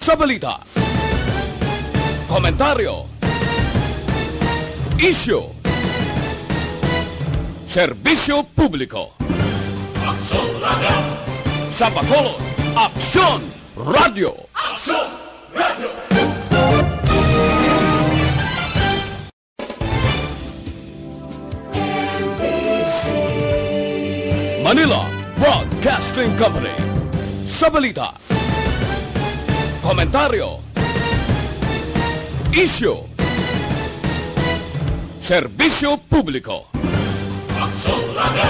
sa balita, komentaryo, isyu, serbisyo publiko. Aksyon Radio! Sa Bacolod, Aksyon Radio! Aksyon Radio! Manila Broadcasting Company. Sa balita, komentaryo, isyu, serbisyo publiko. Aksyon Radio!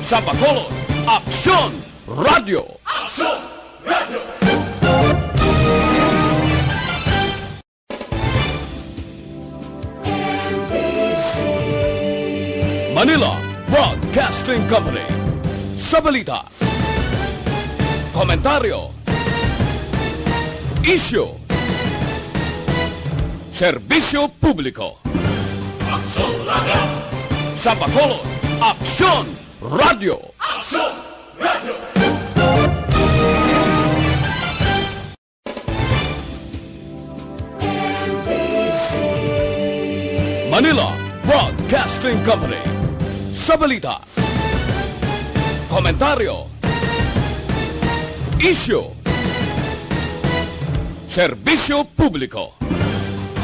Sa Bacolod, Aksyon Radio! Aksyon Radio! Manila Broadcasting Company. Sa balita, komentaryo, isyu, serbisyo publiko. Aksyon Radio! Sa Bacolod, Aksyon Radio! Aksyon Radio! Manila Broadcasting Company. Sa balita, komentaryo, isyu, serbisyo publiko.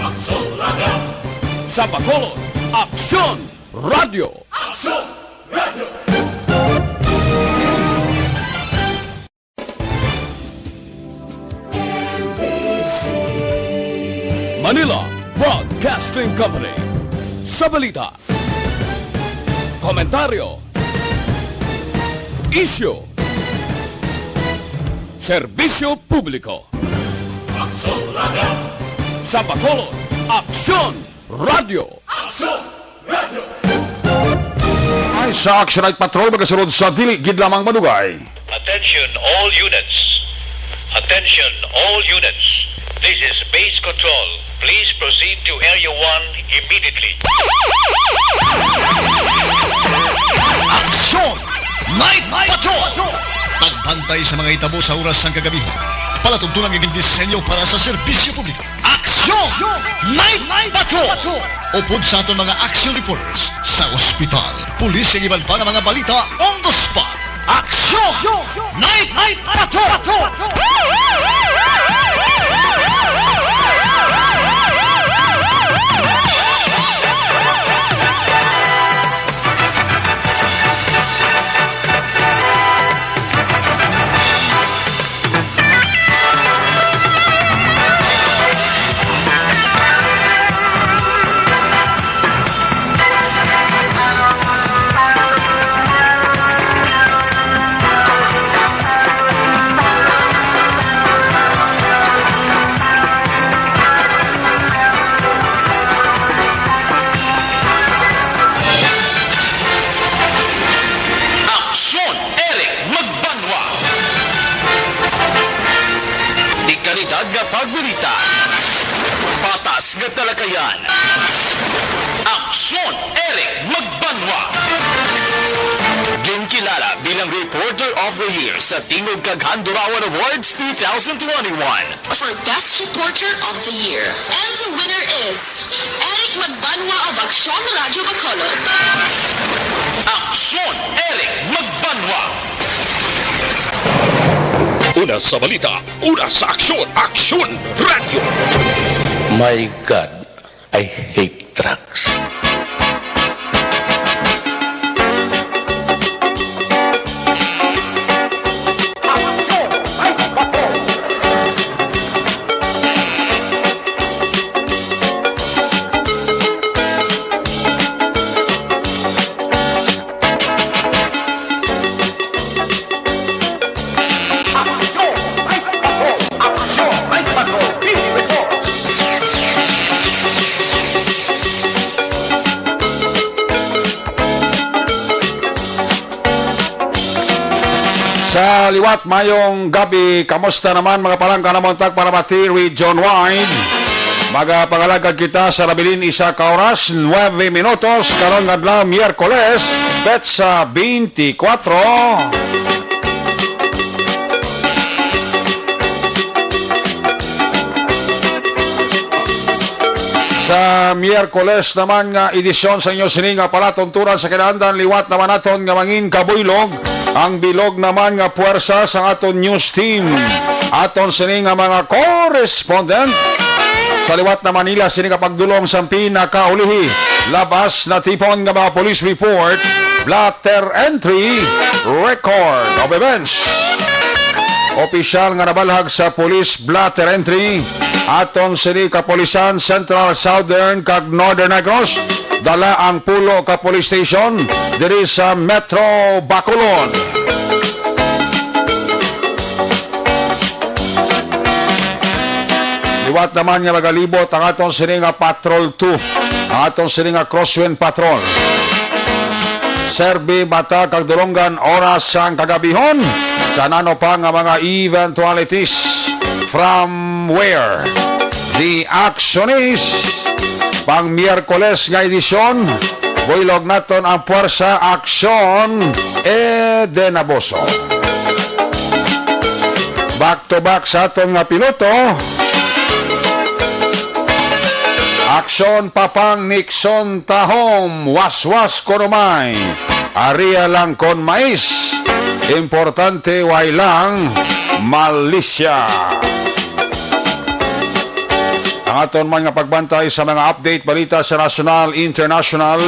Aksyon Radio! Sa Bacolod, Aksyon Radio! Aksyon Radio! Manila Broadcasting Company. Sa balita, komentaryo, isyu, serbisyo publiko. Aksyon Radio! Sa Bacolod, Aksyon Radio! Aksyon Radio! Ay sa Action Night Patrol magasunod sa dili gid lamang madugay. Attention all units. Attention all units. This is base control. Please proceed to Area 1 immediately. Aksyon! Night Patrol! Tagbantay sa mga itabo sa oras ng kagabihan. Palatuntunan ng disenyo para sa serbisyo publiko. Aksyon! Night Patrol! Upod sa aton mga action reporters sa ospital, pulis ang iban pa ng mga balita on the spot. Aksyon! Night Patrol! Pagbalita, patas nga talakayan. Aksyon Eric Magbanwa. Ginkilala bilang Reporter of the Year sa Tingog Kaghandurawan Awards 2021 for Best Reporter of the Year. And the winner is Eric Magbanwa of Aksyon Radio Bacolod. Aksyon Eric Magbanwa. Una sa balita, una sa aksyon, Aksyon Radio! My God, I hate trucks. Sa liwat mayong gabi, kamusta naman mga palangka na montag para pati Region Wide? Magapangalagad kita sa labilin isa ka oras, 9 minutos, karon adlaw Miyerkules, petsa 24. Sa Miyerkules naman nga edisyon sa inyo sini nga palatunturan sa kinahanglan liwat naman naton nga mangin kabuylog ang bilog naman nga puwersa sa aton news team. Aton sini nga mga correspondent sa liwat na Manila sini nga pagdulong sa pinakaulihi labas na tipon nga mga police report, blatter entry, record of events. Opisyal nga nabalhag sa police blatter entry aton sini kapolisan Central, Southern kag Northern Negros dala ang pulo ka police station diri sa Metro Bacolod. Liwat naman nga magalibot ang aton sini nga Patrol 2, ang aton sini nga Crosswind Patrol. Serbi mata kag dulonggan oras sang kagabihon sa nano pa nga mga eventualities from where the action is. Pang Miyerkules nga edisyon buylog naton ang puwersa aksyon Edenaboso. Back to back sa aton nga piloto. Aksyon Papang Nixon Tahom, waswas konumay, Aria lang kon mais, importante way lang Malaysia. Ang aton man nga pagbantay sa mga update balita sa national, international,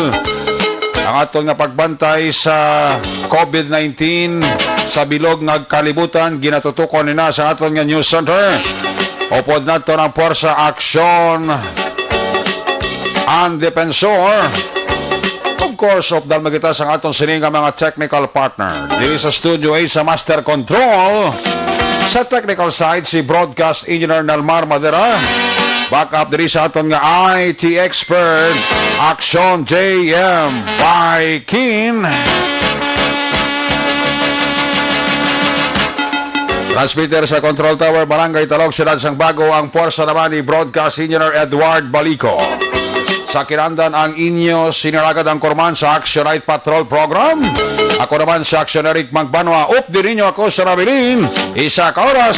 ang aton nga pagbantay sa COVID-19 sa bilog nga kalibutan ginatutukon nina sa aton nga news center. Upod naton ang puwersa aksyon ang Defensor. Of course, opdal magita sa aton sini nga mga technical partner. Dili sa Studio A sa Master Control. Sa technical side, si Broadcast Engineer Nalmar Madera. Backup diri sa aton nga IT expert, Action JM by Kin. Transmitter sa Control Tower, Barangay Talog, Siyudad Sang Bago, ang puwersa naman ni Broadcast Engineer Edward Balico. Sa kinandan ang inyo sinaragad ang korman sa Action Night Patrol Program. Ako naman sa Action Eric Magbanwa. Updi ninyo ako sa Rabilin. Isa ka oras,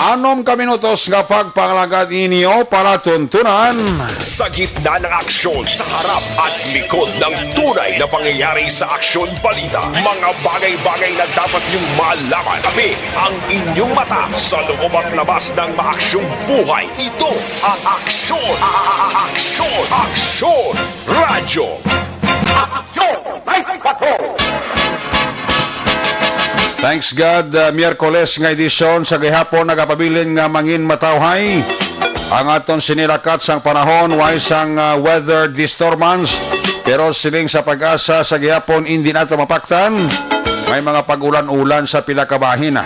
6 ka minutos nga pagpangalagad inyo para tuntunan. Sa gitna ng aksyon, sa harap at likod ng tunay na pangyayari sa aksyon balita, mga bagay-bagay na dapat niyong malaman. Kami ang inyong mata sa loob at labas ng maaksyong buhay. Ito ang aksyon. Aksyon. Aksyon Radyo. Aksyon Night Patrol. Thanks God, Miyerkules nga edisyon sa gihapon nagapabilin nga mangin matawhay. Ang aton sinilakat sang panahon way sang weather disturbance. Pero siling sa pag-asa sa gihapon hindi nato mapaktan. May mga pag-ulan-ulan sa pila ka bahin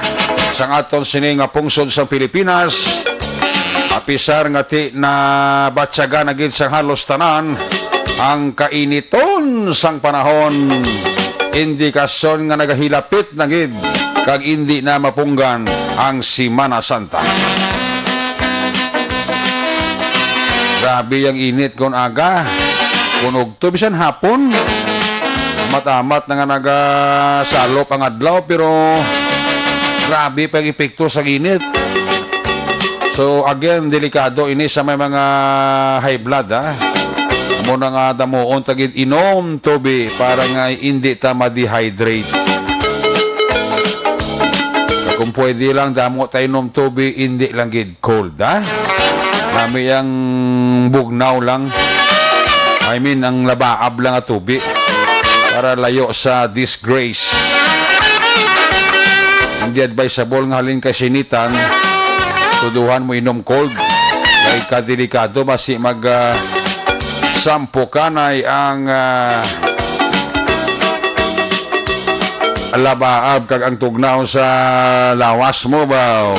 sang aton sini nga pungsod sa Pilipinas. Apisar nga ti na batsaga na gid sang halos tanan ang kainiton sang panahon. Indikasyon nga nagahilapit na gid kag hindi na mapunggan ang Semana Santa. Grabe ang init kon aga, kun ugto bisan hapon. Matamat na nga nagasalop ang adlaw pero grabe pag epekto sa init. So again, delikado ini sa may mga high blood Muna nga damuon tagid inom tubig para nga hindi ta ma-dehydrate. Kung pwede lang damo tayo inom tubig, hindi lang gid cold Nami ang bugnaw lang. I mean ang labaab lang at tubig para layo sa disgrace. Hindi advisable nga halin kay sinitan. Tuduhan mo inom cold kay kadelikado masi mag sampo kanay ang labaab kag ang tugnaw sa lawas mo ba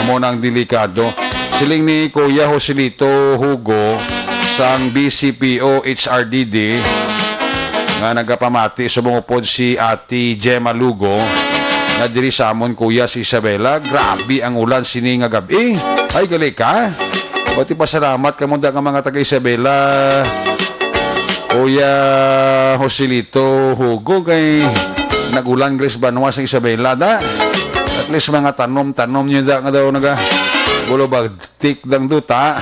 amo nang delikado. Siling ni Kuya Joselito Hugo sang BCPO HRDD nga nagapamati sumungupod si Ate Gemma Lugo na diri sa amon Kuya si Isabela. Grabe ang ulan sini nga gabi. Ay gali ka. Pati pasalamat kamo da nga mga taga Isabela. Kuya Joselito Hugo kay nagulan Grace Banwa sa Isabela da. At least mga tanom nyo da nga daw naga bulubag tik dang duta.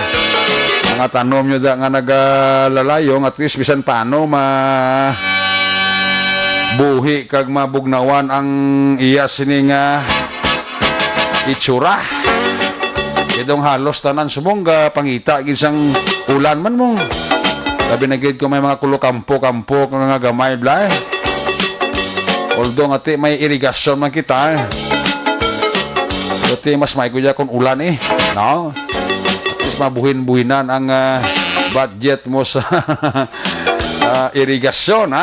Mga tanom nyo da nga nagalayong at least bisan paano buhi kag mabugnawan ang iya sining itsura. Idong halos tanan subong pangita ginsang ulan man mong. Sabi na gid ko may mga kulo-kampo nga gamay blay. Although ati may irigasyon man kita. Ati mas may kuya kon ulan no? At least mabuhin-buhinan ang budget mo sa irigasyon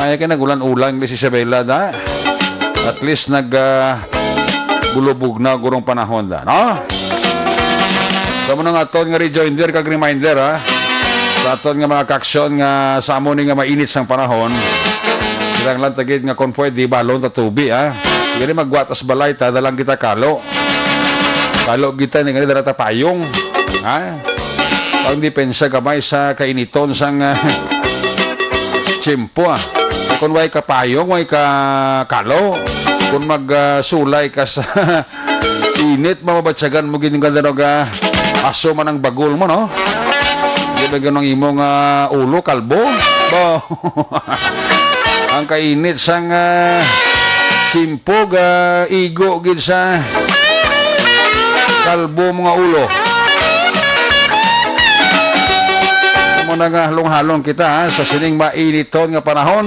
Maya ka nagulan-ulan si Isabela da. At least bulubog na gurong panahon da, no? Sa mo nga aton nga rejoinder kag reminder sa aton nga mga kaksyon nga sa amo ni nga mainit sang panahon. Silang lang tagid nga kon pwede balon ta tubi Dili magwatas balay ta dalang kita kalo. Kalo kita ni nga dara ta payong. Pang depensa gamay sa kainiton sang tiyempo Kung way ka payong, way ka kalo. Kung magsulay ka sa init, mamabatsagan mo giniganda aso man ang bagol mo, no? Di ba ganong imong ulo, kalbo? Ang kainit sang simpog, igo gid sa kalbo mga ulo. Muna nga halong-halong kita sa sining mainiton nga panahon.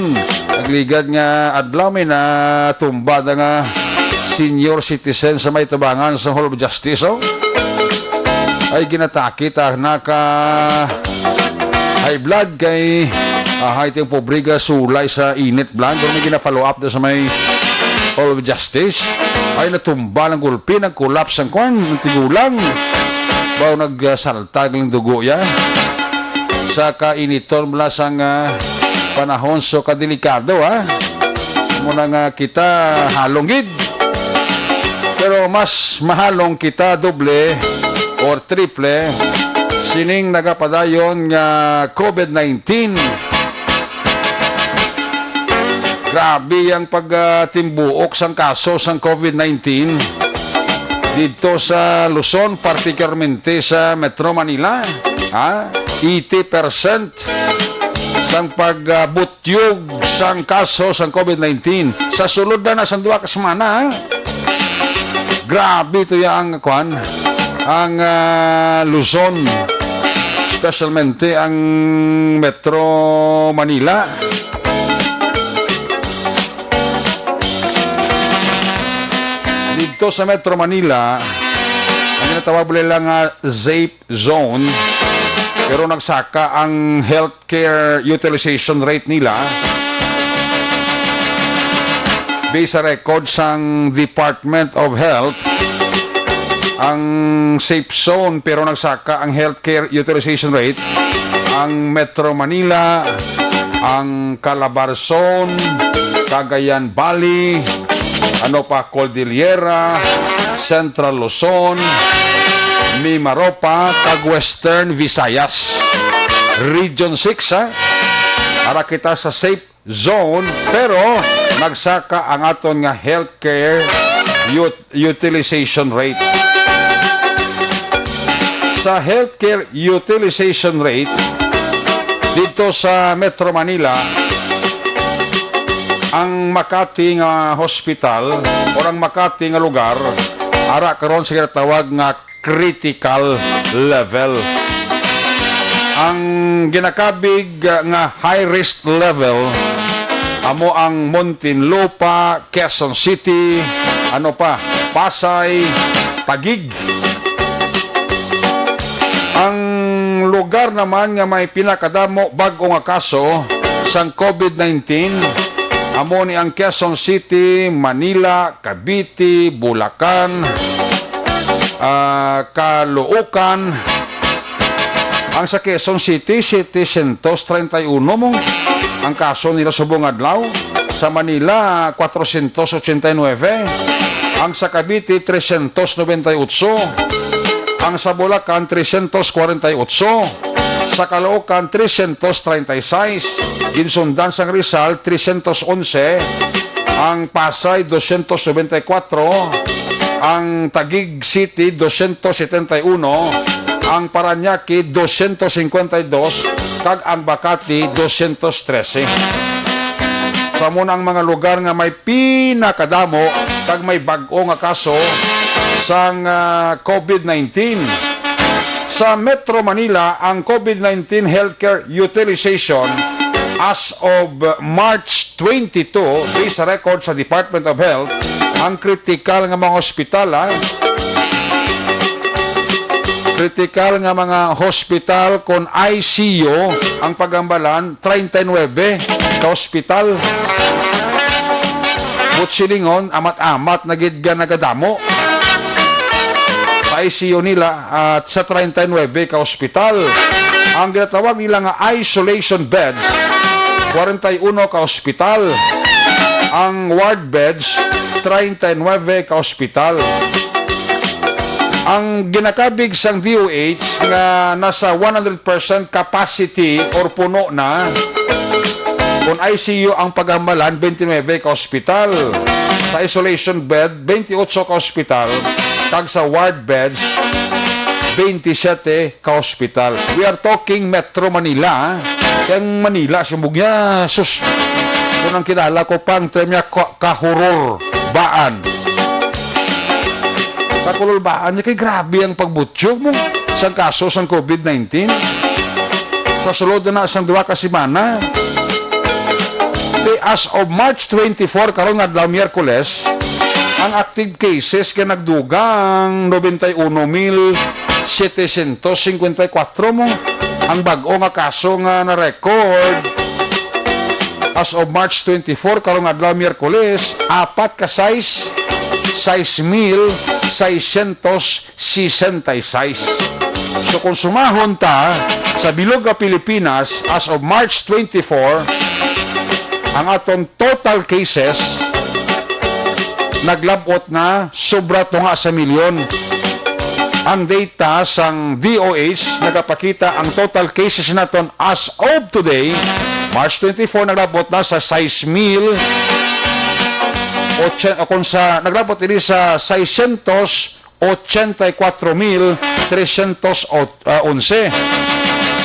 Nagligad nga adlaw may na tumba na nga senior citizen sa may tabangan sa Hall of Justice ay ginatakit naka high blood kay high pobriga sulay sa init blood pero may gina-follow up sa may Hall of Justice ay natumba ng gulpi, nag-collapse ang kwan, tigulang baw nagsalta ng dugo sa kainiton mula sang panahon so kadelikado muna nga kita halonggid pero mas mahalong kita doble or triple sining nagapadayon nga COVID-19. Grabe ang pagtimbuok sang kaso sang COVID-19 dito sa Luzon, particularmente sa Metro Manila 80% sang pagbutyog sang kaso sang COVID-19 sa sulod na sa 2 ka semana grabe ito ang kwan ang Luzon, especialmente ang Metro Manila. Dito sa Metro Manila ang tinatawag lang safe zone pero nagsaka ang healthcare utilization rate nila based sa record sang Department of Health. Ang safe zone pero nagsaka ang healthcare utilization rate ang Metro Manila, ang Calabarzon, Cagayan Valley, Cordillera, Central Luzon, Mimaropa, kag Western Visayas. Region 6 ara kita sa safe zone pero nagsaka ang aton nga healthcare utilization rate. Sa healthcare utilization rate dito sa Metro Manila, ang Makati nga hospital o ang Makati nga lugar ara karon sa tawag nga critical level. Ang ginakabig nga high risk level amo ang Muntinlupa, Quezon City, Pasay, Taguig. Ang lugar naman nga may pinakadamo bag-o nga kaso sang COVID-19 amo ni ang Quezon City, Manila, Cavite, Bulacan, Caloocan. Ang sa Quezon City, 731 mong ang kaso nila subong adlaw. Sa Manila, 489. Ang sa Cavite, 398. Ang sa Bulacan, 348. Sa Caloocan, 336. Ginsundan sa Rizal, 311. ang Pasay 294, ang Taguig City 271, ang Parañaque 252, kag ang Makati 213. Sa munang mga lugar nga may pinakadamo kag may bag-o nga kaso sang COVID-19. Sa Metro Manila, ang COVID-19 healthcare utilization as of March 22, based sa record sa Department of Health, ang critical nga mga ospital, critical nga mga hospital kon ICU, ang pagambalan 39 ka ospital. Butsilingon, amat-amat nagidga nagadamo sa ICU nila at sa 39 ka ospital. Ang ginatawag nila nga isolation beds, 41 ka ospital. Ang ward beds, 39 ka ospital. Ang ginakabig sang DOH nga nasa 100% capacity or puno na, kung ICU ang pagambalan, 29 ka ospital. Sa isolation bed, 28 ka ospital. Kag sa ward beds, 27 ka ospital. We are talking Metro Manila. Kaya Manila, simbugnya, sus, kung ang kilala ko pang term niya, kahuror, baan. Kakulol baan niya, kay grabe ang pagbutyog mo sa kaso sa COVID-19. Sa sulod na sang 2 ka semana. As of March 24, karon nga adlaw Miyerkules, ang active cases kay nagdugang 91,754 mo. Ang bag-o nga kaso nga na-record as of March 24, karon nga adlaw Miyerkules, 4 ka size, 6,666. So kung sumahon ta sa bilog nga Pilipinas as of March 24, ang atong total cases naglabot na sobra to nga sa milyon. Ang data sang DOH nagapakita ang total cases naton as of today, March 24, naglabot na sa 6,000 kung sa naglabot ini sa 684,311,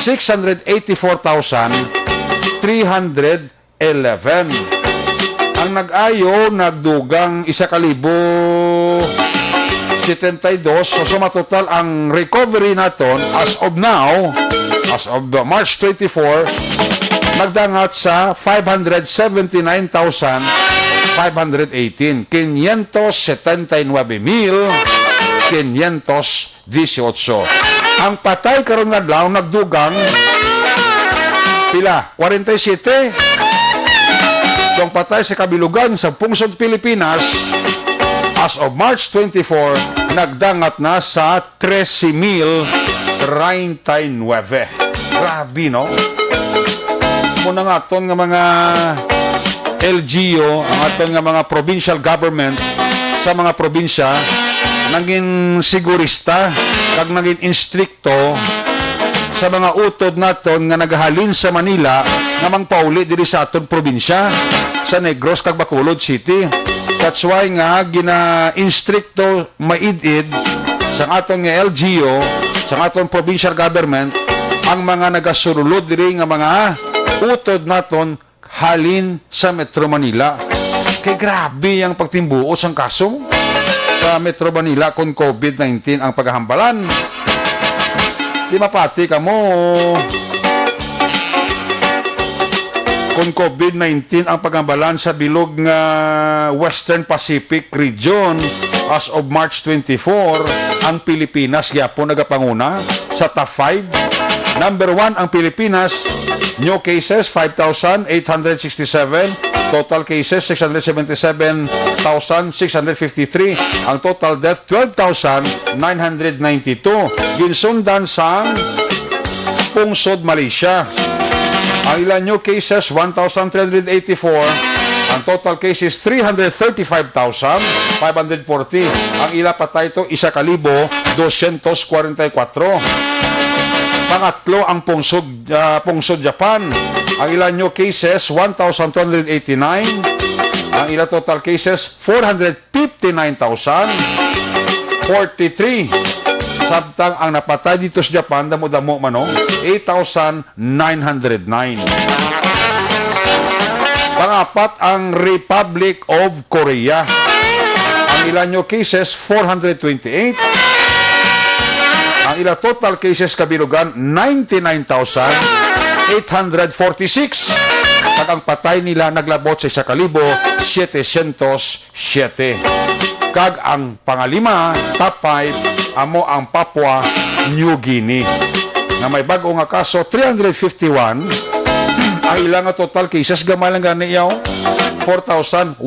684,311. Ang nag-ayo nagdugang 1,072. So sumatotal ang recovery naton as of now, as of March 24, nagdangat sa 579,518, 579,518. Ang patay karon nga adlaw nagdugang pila 47. Ang patay sa kabilugan sa pungsod Pilipinas as of March 24 nagdangat na sa 13,039. Grabe, no? Muna nga aton nga mga LGU, ang aton nga mga provincial government sa mga probinsya naging sigurista kag naging instrikto sa mga utod naton nga nagahalin sa Manila nga mangpauli diri sa aton probinsya sa Negros kag Bacolod City. That's why nga gina-instrikto maidid sa aton nga LGU, sa aton provincial government, ang mga nagasululod diri nga mga utod naton halin sa Metro Manila. Kay grabe ang pagtimbuo sang kaso sa Metro Manila kung COVID-19 ang paghahambalan. Di mapati ka mo kung COVID-19 ang paghambalan sa bilog nga Western Pacific region as of March 24, ang Pilipinas gyapon nagapanguna sa top 5. Number 1 ang Pilipinas, new cases 5,867, total cases 677,653, ang total death 12,992. Ginsundan sa pungsod Malaysia. Ang ilan new cases 1,384, ang total cases 335,540. Ang ila patay ito 1,244. Pangatlo ang pungsod Japan. Ang ilan new cases 1,289, Ang ila total cases, 459,043. Sabtang ang napatay dito sa Japan, damo-damo man, 8,909. Pangapat, ang Republic of Korea. Ang ilan nyo cases, 428. Ang ila total cases kabilugan, 99,846. At ang patay nila naglabot sa 1,707. Kag ang pangalima, top 5, amo ang Papua New Guinea. Na may bago nga kaso, 351. Ang ilang nga total cases, gamay lang gani yaw, 4,109.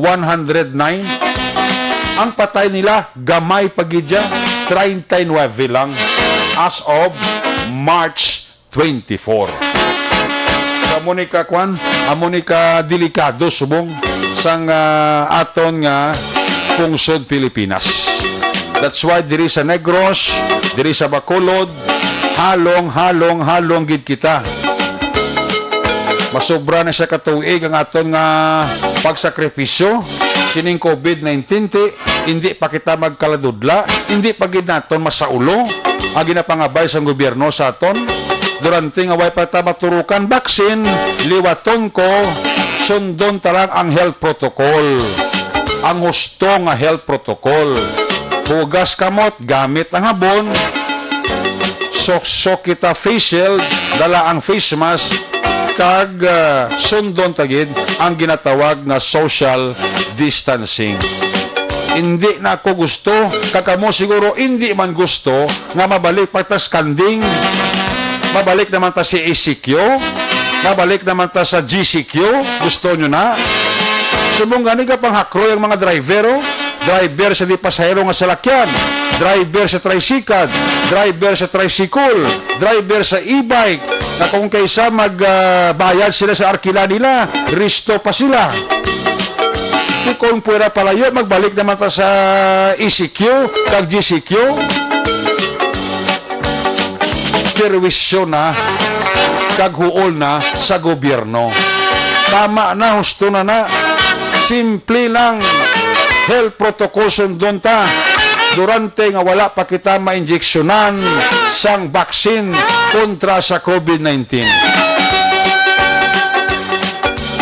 Ang patay nila, gamay pagidya, 39 lang as of March 24. Amonika kwan, amonika delikado subong sang aton nga pungsod Pilipinas. That's why diri sa Negros, diri sa Bacolod, halong gid kita. Masobra na siya katuig ang aton nga pagsakripisyo sining COVID-19 hindi pa kita magkaladudla, hindi pa gid naton masaulo ang ginapangabay sa gobyerno sa aton. Durante nga way pa ta maturukan baksin, liwaton ko, sundon talang ang health protocol. Ang gusto nga health protocol. Hugas kamot, gamit ang habon, sok kita face shield, dala ang face mask, kag sundon tagid ang ginatawag na social distancing. Hindi na ako gusto, kakamo siguro hindi man gusto nga mabalik pa ta skanding. Mabalik naman ta si ECQ, mabalik naman ta sa GCQ, gusto nyo na? Subong gani ka pang hakro yung mga driver sa di pasahero nga salakyan, driver sa tricycle, driver sa tricycle, driver sa e-bike, na kung kaysa magbayad sila sa arkila nila, risto pa sila. Kung pwera pala yun, magbalik naman ta sa ECQ, kag GCQ, servisyo na kaghuol na sa gobyerno. Tama na, husto na simple lang health protocol sundon ta durante nga wala pa kita ma-injeksyonan sang baksin kontra sa COVID-19.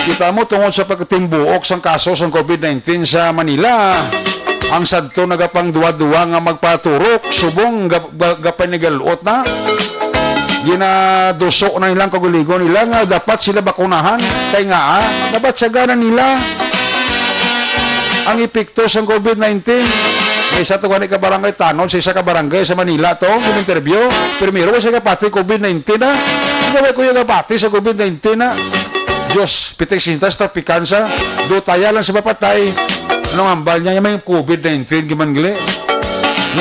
Kita mo tungod sa pagkatimbuok sang kaso sang COVID-19 sa Manila, ang sadto nagapang duwa-duwa nga magpaturok, subong gapanigaluot na, ginadusok na nilang kaguligon nila nga dapat sila bakunahan. Kaya nga, dapat sagana nila ang epekto sa COVID-19. May isa to ka barangay Tanon, sa isa ka barangay sa Manila to, yung interview. Primero, sa kapati COVID-19 na. Hindi ko yung kapati sa COVID-19 na. Diyos, pitik sintas, trapikansa, dutaya lang sa mapatay. Anong ambal niya? Yung may COVID-19, gimangli.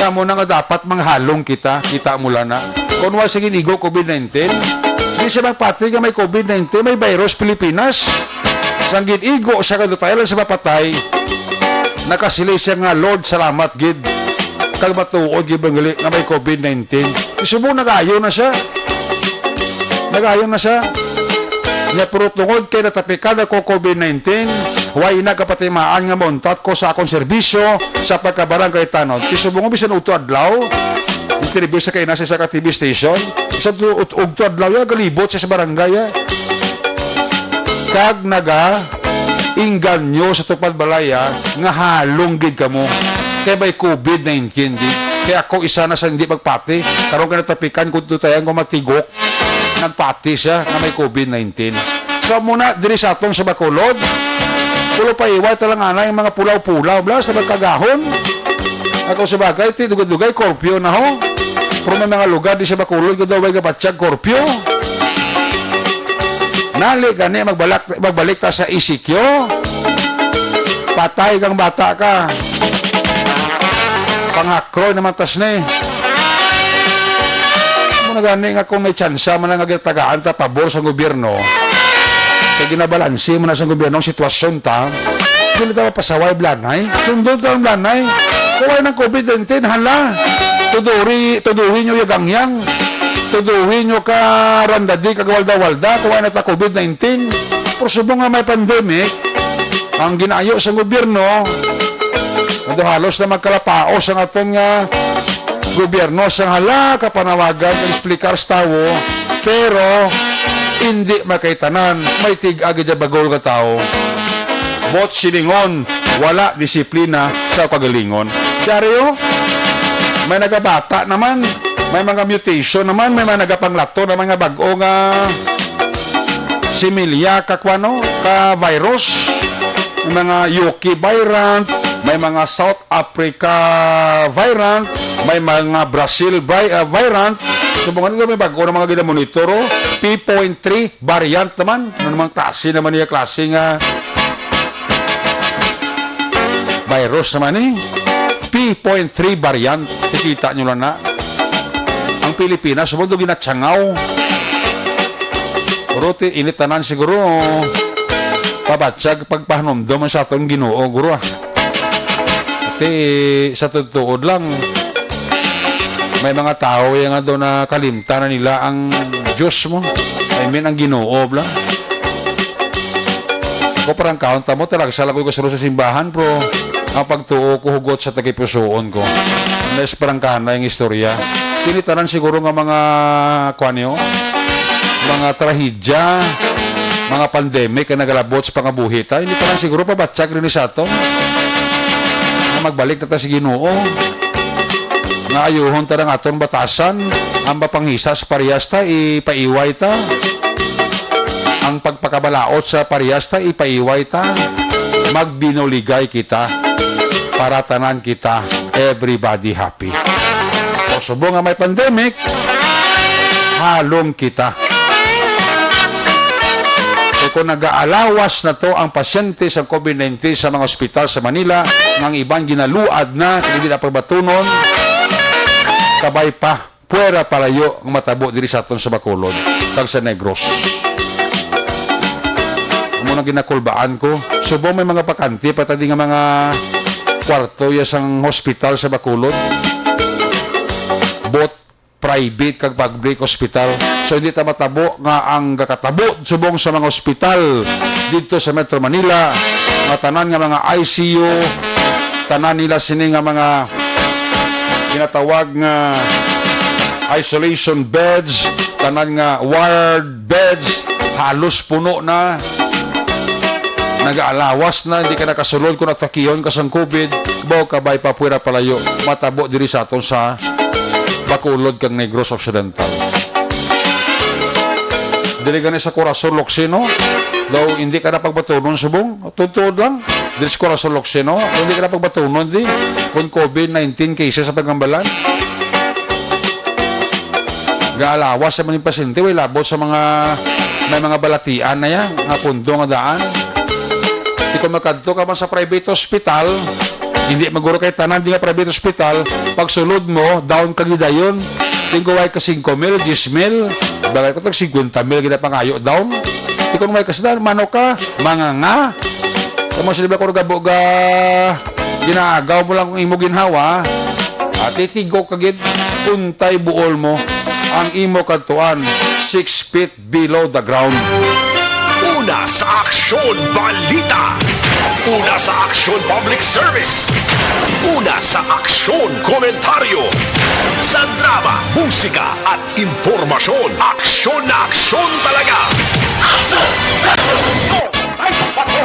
Nga mo na nga dapat manghalong kita mula na. Kung wala sige igo COVID-19, hindi siya magpatay nga may COVID-19, may virus Pilipinas. Sanggit igo siya kadutaya lang sa mapatay. Nakasili siya nga, Lord, salamat, gid. Kag matuod, gibangli, na may COVID-19. Isubong nag-ayo na siya. Nya purot tungod kay natapikan ako COVID-19, huwag na kapatimaan nga montat ko sa akong serbisyo sa pagkabarangay Tanon. Isubong ko bisan uto adlaw, interview sa kayo nasa sa TV station, sa uto adlaw ya, galibot sa barangay ya. Kag inganyo sa tupad balaya nga halong gid kamo kay may COVID-19 di. Kaya ako isa na sa hindi magpati karon ka natapikan kung tutayan ko matigok nagpati siya na may COVID-19. So muna diri sa atong sa Bacolod, pulo pa iway talang ana yung mga pulaw-pulaw blas sa magkagahon. Ako sa bagay ti dugay-dugay korpyo na ho. Pero may mga lugar di sa Bacolod daw way gabatsyag korpyo. Nali gani magbalik ta sa ECQ. Patay kang bata ka. Pangakroy naman tas ni. Muna gani nga kung may tsansa man nga tagaan ta pabor sa gobyerno. Kaya ginabalansi mo na sa gobyerno ang sitwasyon ta. Hindi ta mapasaway blanay. Sundon ta ang blanay. Kuway ng COVID-19 hala. Tuduri nyo yung gangyang. Tuduhin nyo ka randadi, kagawalda-walda, kuha na ta COVID-19. Pero subong nga may pandemic, ang ginayo sa gobyerno, ito halos na magkalapaos ang atong gobyerno sa hala kapanawagan ng explikar sa tao, pero hindi makaitanan, may tig-agi dyan bagol ka tao. Bot silingon, wala disiplina sa kagalingon. Seryo? May nagabata naman, may mga mutation naman, may mga nagapanglato na mga bago nga similya kakwano, ka virus, may mga UK variant, may mga South Africa variant, may mga Brazil variant. Sumbungan nito may bago na mga ginamonitoro, P.3 variant naman, ano namang klase naman niya, klase nga virus naman P.3 variant, tikita nyo lang na. Ang Pilipinas, mundo ginatsangaw. Pero initanan siguro, pabatsag pagpahanomdom sa atong Ginoo, guro. At sa tutuod lang, may mga tao yung nga doon na kalimta na nila ang Diyos mo. I mean, ang Ginoo lang. Ako parang kaunta mo, talaga sa lakoy ko sa simbahan, pero ang pagtuo ko hugot sa tagipusoon ko. Nes parang kana yung istorya. Tinitanan siguro nga mga kwanyo, mga trahedya, mga pandemic na nagalabot sa pangabuhita. Hindi parang siguro pabatsak rin sa ato. Magbalik na ta si Ginoo. Nga ayuhon ta ng aton batasan, ang mapangisa sa parehasta, ipaiway ta. Ang pagpakabalaot sa parehasta, ipaiway ta. Magbinuligay kita para tanan kita, everybody happy. O subo nga may pandemic, halong kita. E kung nag-aalawas na to ang pasyente sa COVID-19 sa mga ospital sa Manila, ng ibang ginaluad na, hindi na pagbatunon, kabay pa, puwera palayo ang matabo diri sa aton sa Bacolod, tag sa Negros. Muna ginakulbaan ko, subo may mga pakanti, patadi nga mga kwarto yasang hospital sa Bacolod. Both private kag public hospital. So hindi ta matabo nga ang kakatabo subong sa mga hospital dito sa Metro Manila. Mga tanan nga mga ICU, tanan nila sini nga mga ginatawag nga isolation beds, tanan nga ward beds, halos puno na. Nag-aalawas na, hindi ka nakasulod kung natakiyon ka sa COVID, bawa kabay pa puwera palayo, matabo diri sa aton sa Bacolod kang Negros Occidental. Dili ka sa Corazon Loxino, daw hindi ka na pagbatunon subong, tutuod lang, dili sa Corazon Loxino, hindi ka na pagbatunon di, kung COVID-19 cases sa pagambalan. Gaalawas sa mga pasyente, way labot sa mga, may mga balatian na yan, nga pundo nga daan. Di kung makadto ka man sa private hospital, hindi maguro kay tanan di nga private hospital, pag sulod mo, down ka gidayon, tingko way ka 5,000, 10,000, bagay ko tag 50,000 gina pangayo down. Di kung may kasdan, mano ka, mga nga. Kung sila ba kung gabuga, ginaagaw mo lang kung imo ginhawa, at itigo kagid, puntay buol mo, ang imo katuan, 6 feet below the ground. Una sa Aksyon Balita. Una sa Aksyon Public Service. Una sa Aksyon Komentaryo. Sa drama, musika at impormasyon. Aksyon na aksyon talaga.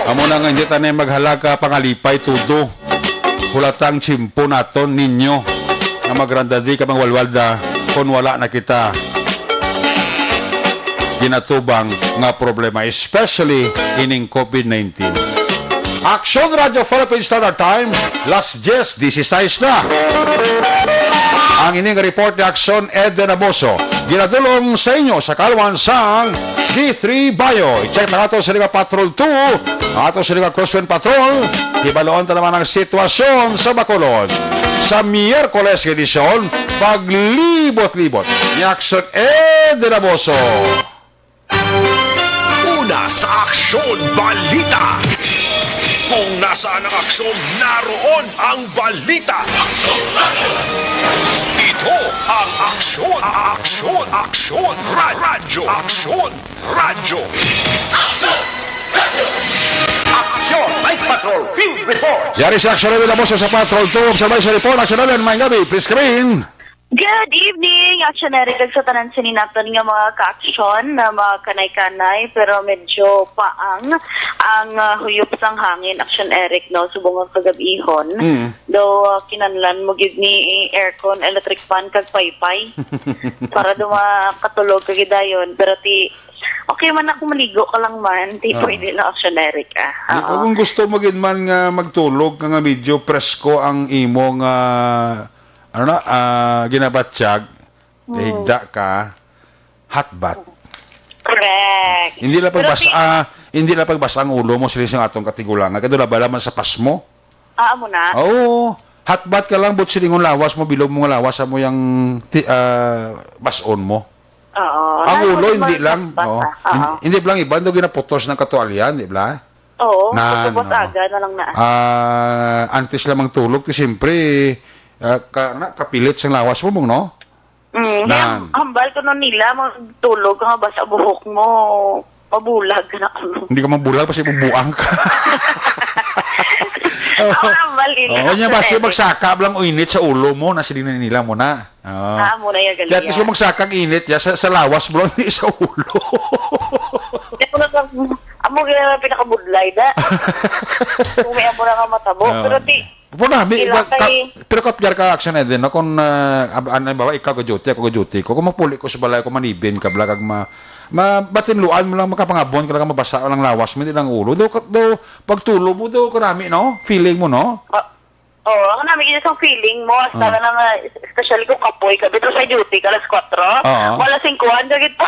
Amo na nga hindi tanay maghalaga pangalipay tudo. Hulatang tsimpo naton ninyo na magrandadi ka walwalda kung wala na kita ginatubang nga problema, especially ining COVID-19. Aksyon Radio Philippine Standard Time, last 10:16 na. Ang ining report ni Aksyon Ed Naboso, ginadulong sa inyo sa kalwansang D3 Bayo. I-check na nato sa Liga Patrol 2, ato sa Liga Crosswind Patrol, ibaloon ta naman ang sitwasyon sa Bacolod. Sa Miyerkules edisyon, paglibot-libot ni Aksyon Ed Naboso. Una sa Aksyon Balita. Kung nasaan ang aksyon, naroon ang balita. Ito ang Aksyon, Aksyon, Aksyon, Radyo, Aksyon, Radyo. Aksyon, Radyo. Action Night Patrol Field Report. Yari sa aksyon na mo sa Patrol 2. Observay sa report. Aksyonalan, may gabi. Please come in. Good evening! Actionary kagsatanan sininaton nga mga ka-aksyon na mga kanay-kanay pero medyo paang ang huyop sang hangin. Action Eric, no? Subong ang kagabihon. Though kinanlan mo gid ni aircon, electric fan, kag paypay. Para dumakatulog kagidayon. Pero okay man ako maligo ka lang man. Pwede na Action Eric, Kung gusto mo gid man nga magtulog nga medyo presko ang imong ginabatsyag, higda ka, hot bath. Correct. Hindi lang pagbasa ang ulo mo sila sa atong katigulangan. Kado la balaman sa pasmo. Mo na? Oo. Hot bath ka lang but silingon lawas mo, bilog mo nga lawas mo yung bason mo. Oo. Ang ulo hindi lang. Oo. Hindi lang iba do ginaputos ng katualyan, di ba? Oo. Na, Tapos aga na lang na. Antes lamang tulog, ti siyempre, kapilit sa lawas mo mong, no? Kaya hambal ko nun nila, magtulog ka nga ba sa buhok mo, mabulag na ano. Hindi ka mabulag kasi bubuang ka. Hambal nila. Oo, niya basta magsakab lang o init sa ulo mo, nasilina nila mo na. Muna yung galing. Kaya at least kung magsakang init, sa lawas mo lang, hindi sa ulo. Amo gina pinakabudlay da. Kung may amo na ka matabo. Pero pero kapyar ka action na din, no? Kung bawa ikaw ka-duty, ako ka-duty ko, kung mapuli ko sa balay ko, manibin ka, kag batinluan mo lang, makapangabon ka lang, mabasa lang lawas mo, hindi lang ulo. Pagtulo mo, karami, no? Feeling mo, no? ako namin isang feeling mo, hasta na nga, especially kung kapoy ka, dito sa duty ka, alas 4, wala 5, dagit pa.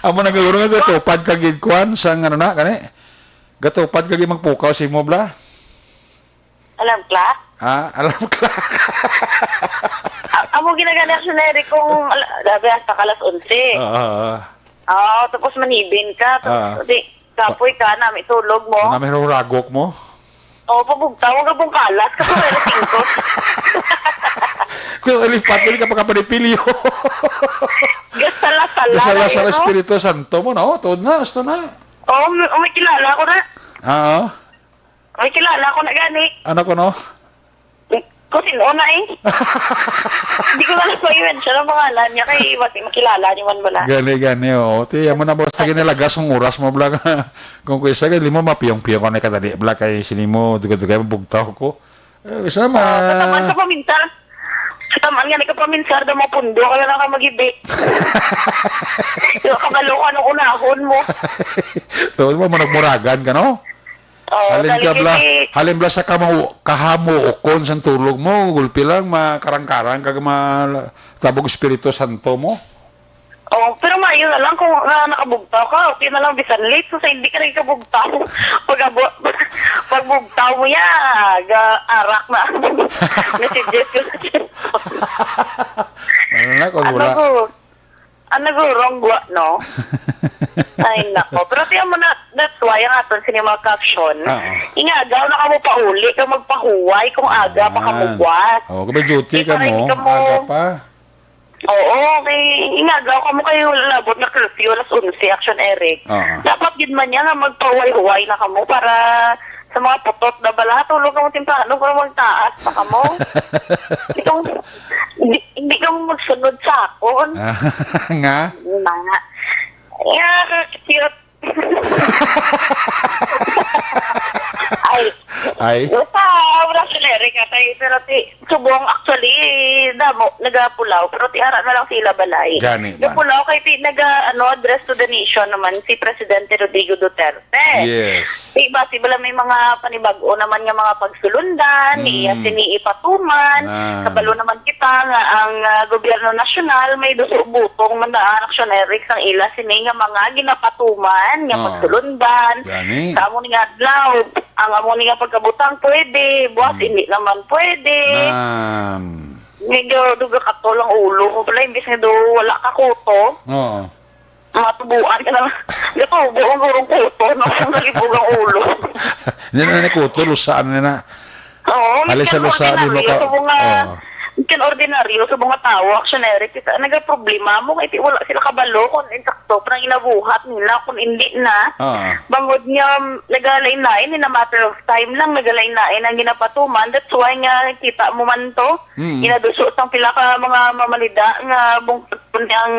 Amo nagaguro nga gatupad kagid kwan sang kani. Gatupad kagid magpukaw si mo bla. Alam ka? Alam ka. Amo ginagana Action Eric kung labi hasta kalas 11. Tapos manibin ka, tapos kapoy ka, namin tulog mo. Namin ragok mo. Pabugtaw nga bong kalas, kasi wala 5. Kung alipat, hindi ka pa kapanipilyo. Gasala-sala. Gasala-sala Espiritu Santo mo, no? Tuod na, basta na. May kilala ko na. May kilala ko na gani. Ano ko, no? Kung sino na Hindi ko lang ma-mention ang pangalan niya kay makilala niyo man wala. Gani, oo. Tiyan mo na basta ginalagas ang oras mo, bla. Kung kuya sa limo, mapiyong-piyong ko na kadali, bla, kay sinimo, dugay-dugay, mabugtaw ko. Sama. Kataman ka paminsan. Kataman nga, nagkapaminsan na mo pundo, kaya na ka mag-ibi. Kagalukan ang unahon mo. Tuod mo, managmuragan ka, no? Halin bla sa kahamo ukon sa tulog mo, gulpi lang, makarang-karang, kag tabog Espiritu Santo mo. Pero mayo na lang kung nakabugtaw ka, okay na lang bisan late, so sa hindi ka rin kabugtaw. Pag bugtaw mo arak na. Messages yun. Ano nagurong gwa, no? Ay, nako. Pero tiyan mo na, that's why ang aton sinima caption. Ingagaw na ka mo pauli, ka magpahuway kung aga pa ka mo gwat. Kung may duty ka mo, aga pa. Ingagaw ka mo kayo labot na curfew, alas 11, Action Eric. Dapat gid man niya nga magpahuway-huway na ka mo para sa mga putot na bala, tulog ka mo timpano para magtaas pa ka mo. Hindi ka mo magsunod sa akon. Nga? Cute. Ay. Basta, wala sineri ka tayo. Pero subong actually, nagapulaw. Pero ara na lang sila balay. Gani ba? Nagapulaw kay address to the nation naman si Presidente Rodrigo Duterte. Yes. Diba, sibala may mga panibago naman nga mga pagsulundan, siniipatuman, kabalo naman kita nga ang gobyerno nasyonal may dusubutong mandaan Action Eric ang ila sini nga mga ginapatuman, nga pagsulundan. Sa amo ni nga adlaw, ang amo ni nga pagkabutang pwede, buwas hindi naman pwede. Medyo duga ka to lang ulo ko pala, imbis nga do wala ka kuto. Mga tubuan ka naman. Gatubo ang gurong kuto, nalibog ang ulo. Hindi na kuto, lusaan na na. Oo, Alis sa lusaan, di mo ka. kin ordinaryo sa mga tao, actionary, kita nagaproblema mo, kaya wala sila kabalo kung insakto, parang inabuhat nila, kung hindi na, bangod niya, nagalain-lain, in a matter of time lang, nagalain-lain ang ginapatuman, that's why nga, kita mo man to, inadusot ang pila ka mga mamalida, nga bungkot ang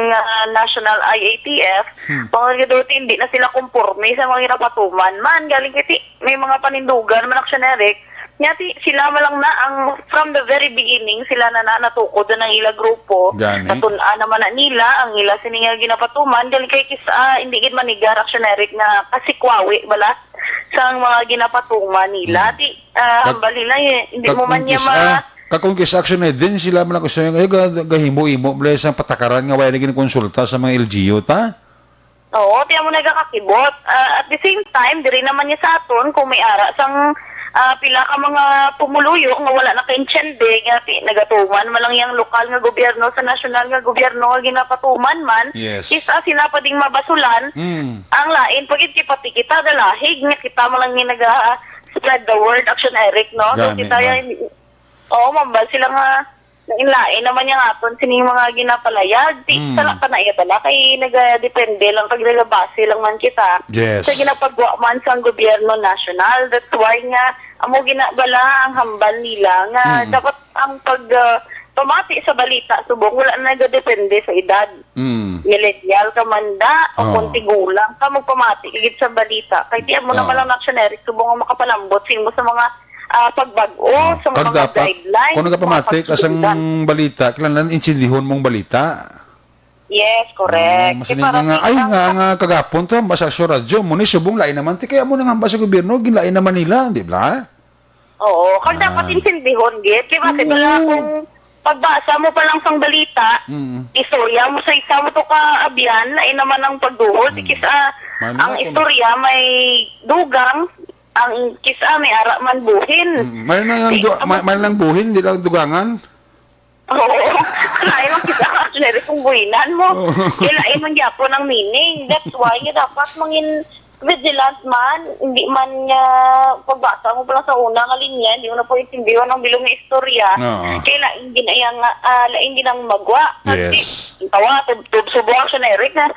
National IATF, mga gaduti, hindi na sila kumporme sa mga ginapatuman, man, galing kasi, may mga panindugan, man actionary, Nyati, sila malang na ang from the very beginning sila na natukod na ng ila grupo. Natun-an naman na nila ang ila sininga ginapatuman dahil kay kisa hindi gid manigar actionary nga kasi kwawi bala sang mga ginapatuman nila. Ti hambali na hindi mo man niya kakung kisa action din sila man ko sa gahimo-imo bala sang patakaran nga wala gini konsulta sa mga LGU ta. Oo, tiyan mo nagakakibot. At the same time, diri naman niya sa aton kung may ara sang pila ka mga pumuluyo nga wala na kaintyende nga nagatuman malang yang lokal nga gobyerno sa nasyonal nga gobyerno nga ginapatuman man isa sila pa ding mabasulan ang lain pagit kipati kita dalahig nga kita malang nga spread the word action Eric no so kita mambal sila nga inlain naman yung aton sining mga ginapalayag tala pa na iya tala kay nagadepende lang pag nagabase lang man kita sa ginapagwa man sa gobyerno nasyonal that's why nga amo ginabala ang hambal nila nga dapat ang pag pamati sa balita subong wala na nagadepende sa edad millennial ka manda o kontigulang ka magpamati igit sa balita kay di mo naman lang actionary subong makapalambot mo sa mga pagbago sa mga guidelines. Kung nagapamatik asang balita, kailangan insindihon mong balita. Yes, correct. Nga kagapon to, basa sa radyo, muna subong lain naman, kaya mo nang sa gobyerno, ginlain naman nila, di ba? Oo, kung dapat insindihon, git, kaya kasi wala kung pagbasa mo pa lang sang balita, istorya mo sa isa mo to kaabyan, lain naman ang pagduhol, ang istorya may dugang, ang kisa may ara man buhin. May lang buhin, di lang dugangan. Oo. Kaya lang kisa actually kung buhinan mo. Kailain man yapon ang meaning. That's why dapat mangin vigilant man, hindi man niya pagbasa mo pala sa unang linya, hindi mo na po itindihan ang bilong na istorya. Kailain din lain din ang magwa. Kasi tawa, subong siya na Eric na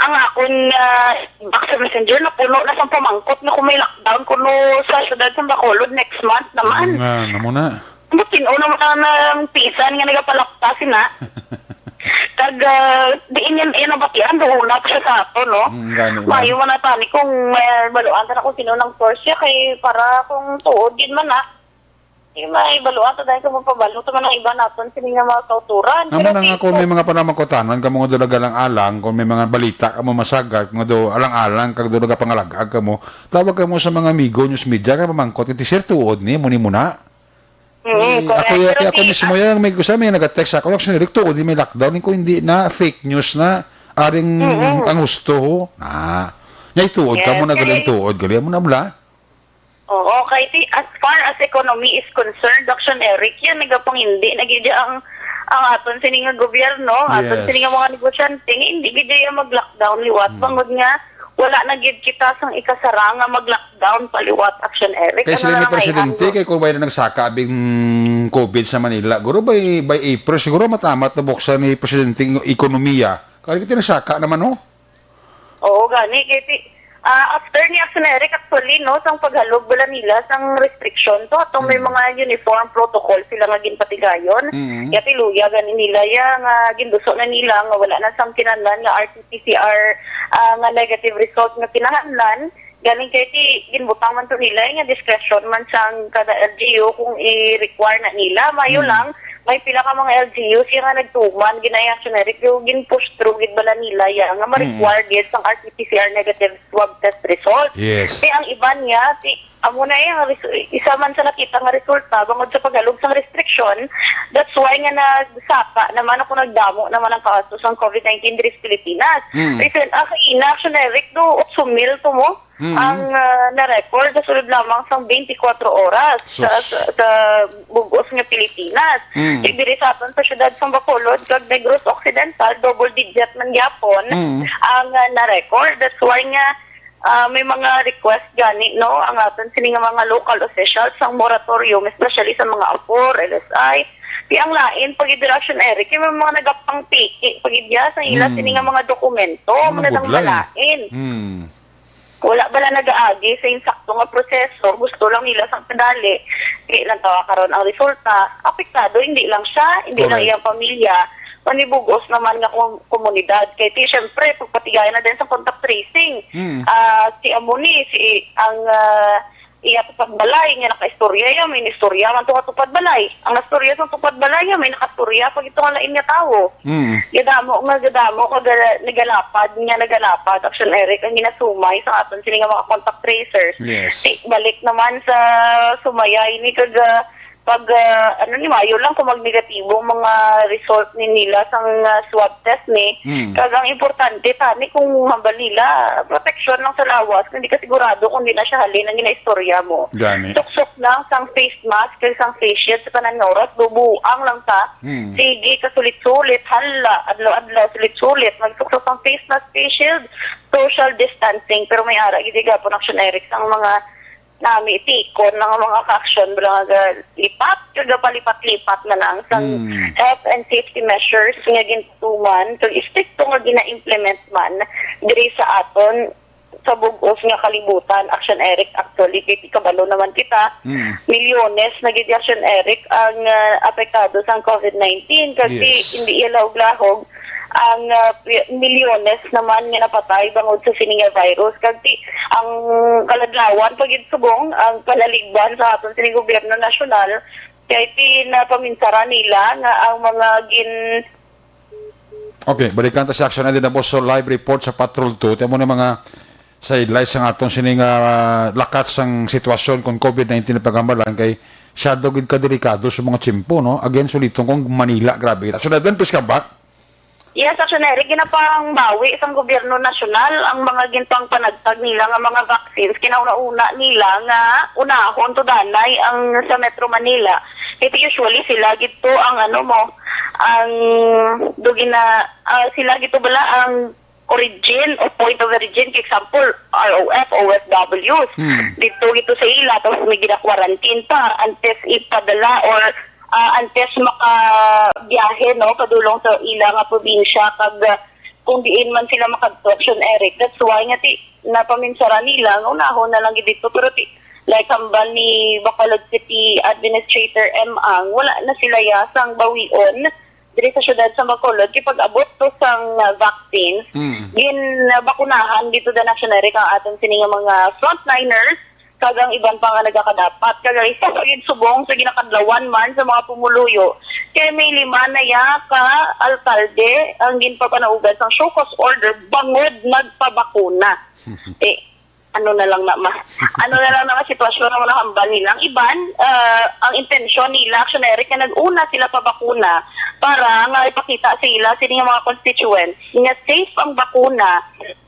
ang akong back sa messenger na puno na sa pamangkot na kung may lockdown kuno sa syudad sa Bacolod next month naman. Namo na. Tino naman ng pisan nga nagapalaktasin na. Kag diin yan ang batian, doon siya sa ato, no? Mayo man na tani kung baluan ta na kung sino ng source siya kay para kung tuod din man na. May baluan ta dahil kung magpabalo ta man ang iba natin sining nga mga kauturan. Naman nga kung may mga panamangkotanan, kamo nga dulaga lang alang, kung may mga balita kamo masagad, nga do alang-alang, kag dulaga pangalagag kamo, tawag kamo sa mga amigo, news media, ka pamangkot, iti sir tuod ni, muni muna. Ako mismo yan, may gusto, may nag-text ako, yung sinirik tuod, may lockdown, ko hindi na, fake news na, aring ang gusto, ngay tuod ka mo na galing tuod, galing mo na mula. Oo, kaya as far as economy is concerned, Dr. Eric, yan nagapang hindi, nagidya ang aton sining nga gobyerno, aton sining nga mga negosyante, hindi gidya yung mag-lockdown liwat, bangod nga, wala na gid kita sang ikasara nga mag-lockdown paliwat Action Eric. Kaya sila ni Presidente, kaya kung may nagsaka abing COVID sa Manila, guro by April, siguro matamat na buksan ni Presidente ng ekonomiya. Kaya kita nasaka naman, no? Oo, gani, kaya after ni Action Eric, actually, no, sang paghalog bala nila, sang restriction to, atong may mga uniform protocol sila nga ginpatigayon. Kaya tiluya, gani nila, nga ginduso na nila, nga wala na sang kinanlan, nga RT-PCR, nga negative result nga kinahanlan, galing kaya ginbutang man to nila, nga discretion man sang kada LGU kung i-require na nila, mayo lang, may pila ka mga LGUs yung nga nagtuman, ginaya generic, yung gin-push through, gidbala nila yan, nga ma-require yes, ang RT-PCR negative swab test result. Yes. Kaya ang iba niya, amo na isa man sa nakita nga resulta, bangod sa paghalog sa restriction, that's why nga nagsaka naman ako nagdamo naman ang kasos ng COVID-19 diri sa Pilipinas. Recent, in-action Eric, do 8,000 to mo, ang na-record sa sulod lamang sa 24 oras sa bugos nga Pilipinas. Diri sa aton sa syudad sa Bacolod, kag Negros Occidental, double digit man gyapon ang na-record. That's why nga may mga request gani, no, ang aton sining mga local officials ang moratorium, especially sa mga APOR, LSI, Ang lain, pag Action Eric, yung mga nagapang piki, pag idya sa ila, sini nga mga dokumento, Ano mga nang budlay? malain. Hmm. Wala ba na nag-aagi sa insakto nga proseso, gusto lang nila sa pedali, kailan tawa karon ang resulta, apektado, hindi lang siya, hindi lang Correct. iyang pamilya, manibugos naman nga komunidad. Kaya siyempre, pagpatigayan na din sa contact tracing, si Amoni, ang iya tupad balay, nga naka-istorya yan, may istorya man ito tupad balay. Ang nastorya sa tupad balay yan, may nakastorya pag ito nga lain nga tao. Gadamo, kag nagalapad, Action Eric, ang ginasumay sa aton sila nga mga contact tracers. Yes. Balik naman sa sumayay ni kag pag ni Mayo lang kung mag-negatibong mga result ni nila sa swab test ni kag ang importante tani kung hambal nila protection lang sa lawas kung hindi ka sigurado kung di na siya halin ang ginaistorya mo. Gani. Tuksok lang sang face mask kag sang face shield sa tanan nga oras bubuang lang ta. Sige kasulit-sulit hala adlaw-adlaw sulit-sulit magtuksok sang face mask, face shield, social distancing pero may ara gid gapon Action Eric sang mga nami tikon ng mga ka-action mga lipat kag palipat-lipat na lang sa health and safety measures nga gintuman kag stricto nga gina-implement man diri sa aton sa bugos nga kalibutan Action Eric actually kabalo naman kita milyones na gid Action Eric ang apektado sa COVID-19 kasi hindi ilawg-lahog ang milyones naman nga napatay bangod sa sininga virus kasi ang kaladlawan pagid subong ang palaligban sa aton sining gobyerno nasyonal kay pinapaminsara nila nga ang mga Okay, balikan ta sa Action na din na boss so live report sa Patrol 2. Temo na mga sidelines ang atong sining lakat sang sitwasyon kung COVID-19 na pagambalan kay shadow gid ka delikado sa mga tsimpo, no? Again, sulitong kung Manila, grabe. So, then, please come back. Yes, Action Eric, ginapang bawi isang gobyerno nasyonal ang mga gintang panagtag nila nga mga vaccines kinauna-una nila nga unahon to danay ang sa Metro Manila. Ito usually sila gito ang ang dugina sila gito bala ang origin o point of origin, for example, ROF, OFWs. Dito gito sa ila tapos may gina-quarantine pa antes ipadala or antes makabiyahe no padulong sa ilang nga probinsya kag kung diin man sila makadto-Action Eric. That's why nga napaminsara nila nga unahon na lang dito pero like hambal ni Bacolod City Administrator M. Ang wala na sila yasang bawion diri sa syudad sa Bacolod kay pag-abot to sang vaccines bakunahan dito sa Action Eric ang aton sining mga frontliners kagang iban pa nga nagakadapat kagay isa pagid subong sa ginakadlawan man sa mga pumuluyo kay may 5 na ka alkalde ang ginpapanaugan sang show cause order bangod nagpabakuna ano na lang na sitwasyon na wala hambal nilang iban ang intensyon nila Action Eric na nag-una sila pabakuna para nga ipakita sa ila sa mga constituents nga safe ang bakuna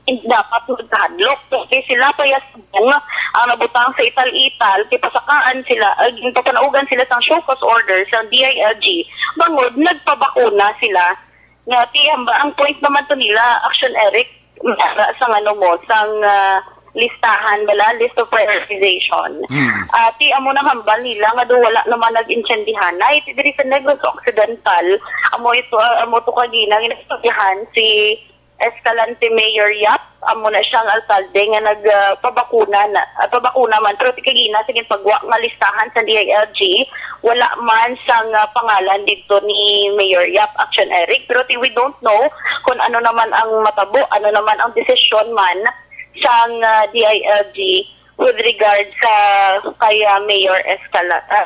dapat magkahadlok kasi sila payasbong ang nabutang sa ital-ital kay pasakaan sila papanaugan sila sang show cause order sa DILG bangod nagpabakuna sila nga ang point naman to nila Action Eric sang sang listahan list of prioritization. Amo nang hambal nila nga do wala naman nag-incendihan na iti diri sa Negros Occidental amo to kagina ginastoryahan si Escalante Mayor Yap amo na siyang alkalde nga nagpabakuna man pero kagina sige pagwa nga listahan sa DILG wala man sang pangalan dito ni Mayor Yap Action Eric pero we don't know kung ano naman ang matabo ano naman ang desisyon man sang DILG with regard sa kay Mayor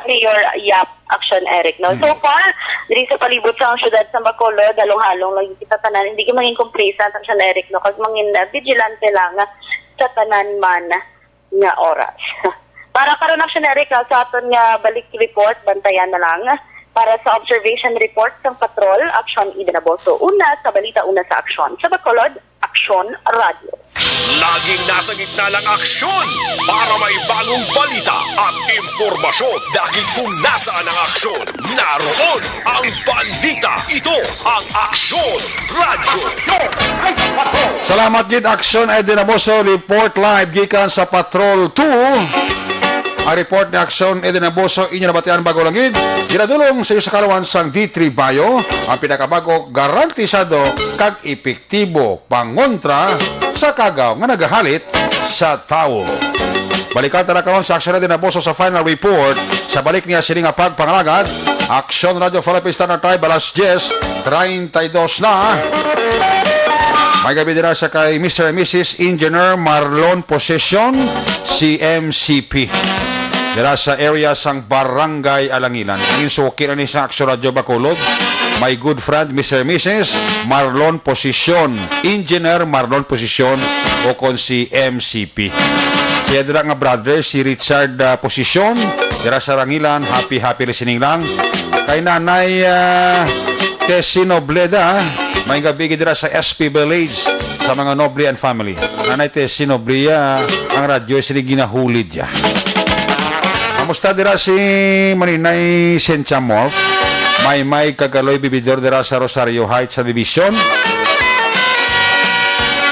Mayor Yap Action Eric no. So far diri sa palibot sa syudad sa Bacolod halong-halong lang kita tanan hindi maging complacent Action Eric no kag mangin vigilante lang sa tanan man nga oras. Para karon Action Eric sa aton nga balik report bantayan na lang para sa observation report ng Patrol Action Idinaboso. Una sa balita una sa Action sa Bacolod Action Radio. Laging nasa gitna ng aksyon para may bagong balita at impormasyon dahil kung nasaan ang aksyon, naroon ang balita. Ito ang Aksyon Radio. Salamat gid Action ay dinamoso report live gikan sa Patrol 2. Ang report ni Aksyon Eden Abuso, inyo nabatian bago langid. Ginadulong sa iyo sa kalawan sang D3 Bio, ang pinakabago garantisado kag epektibo pangontra sa kagaw nga nagahalit sa tao. Balikan tara karon sa Aksyon Eden Abuso sa final report sa balik niya sini nga pagpangalagat. Aksyon Radio Philippine Standard Time alas 10:32 na. May gabi dira sa kay Mr. and Mrs. Engineer Marlon Possession, CMCP. Dira sa area sang Barangay Alangilan. Ang suki na ni sa Aksyon Radio Bacolod. My good friend, Mr. and Mrs. Marlon Possession, Engineer Marlon Possession, o kon si MCP. Siya dira nga brother, si Richard Possession, dira sa Rangilan. Happy listening lang. Kay nanay Tessie Nobleda, may gabi dira sa SP Village sa mga Noble and family. Nanay Tessie Noblea, ang radyo sila ginahulid ya. Kamusta dira si Maninay Senchamorf? May kagaloy bibidor dira sa Rosario Heights sa Division.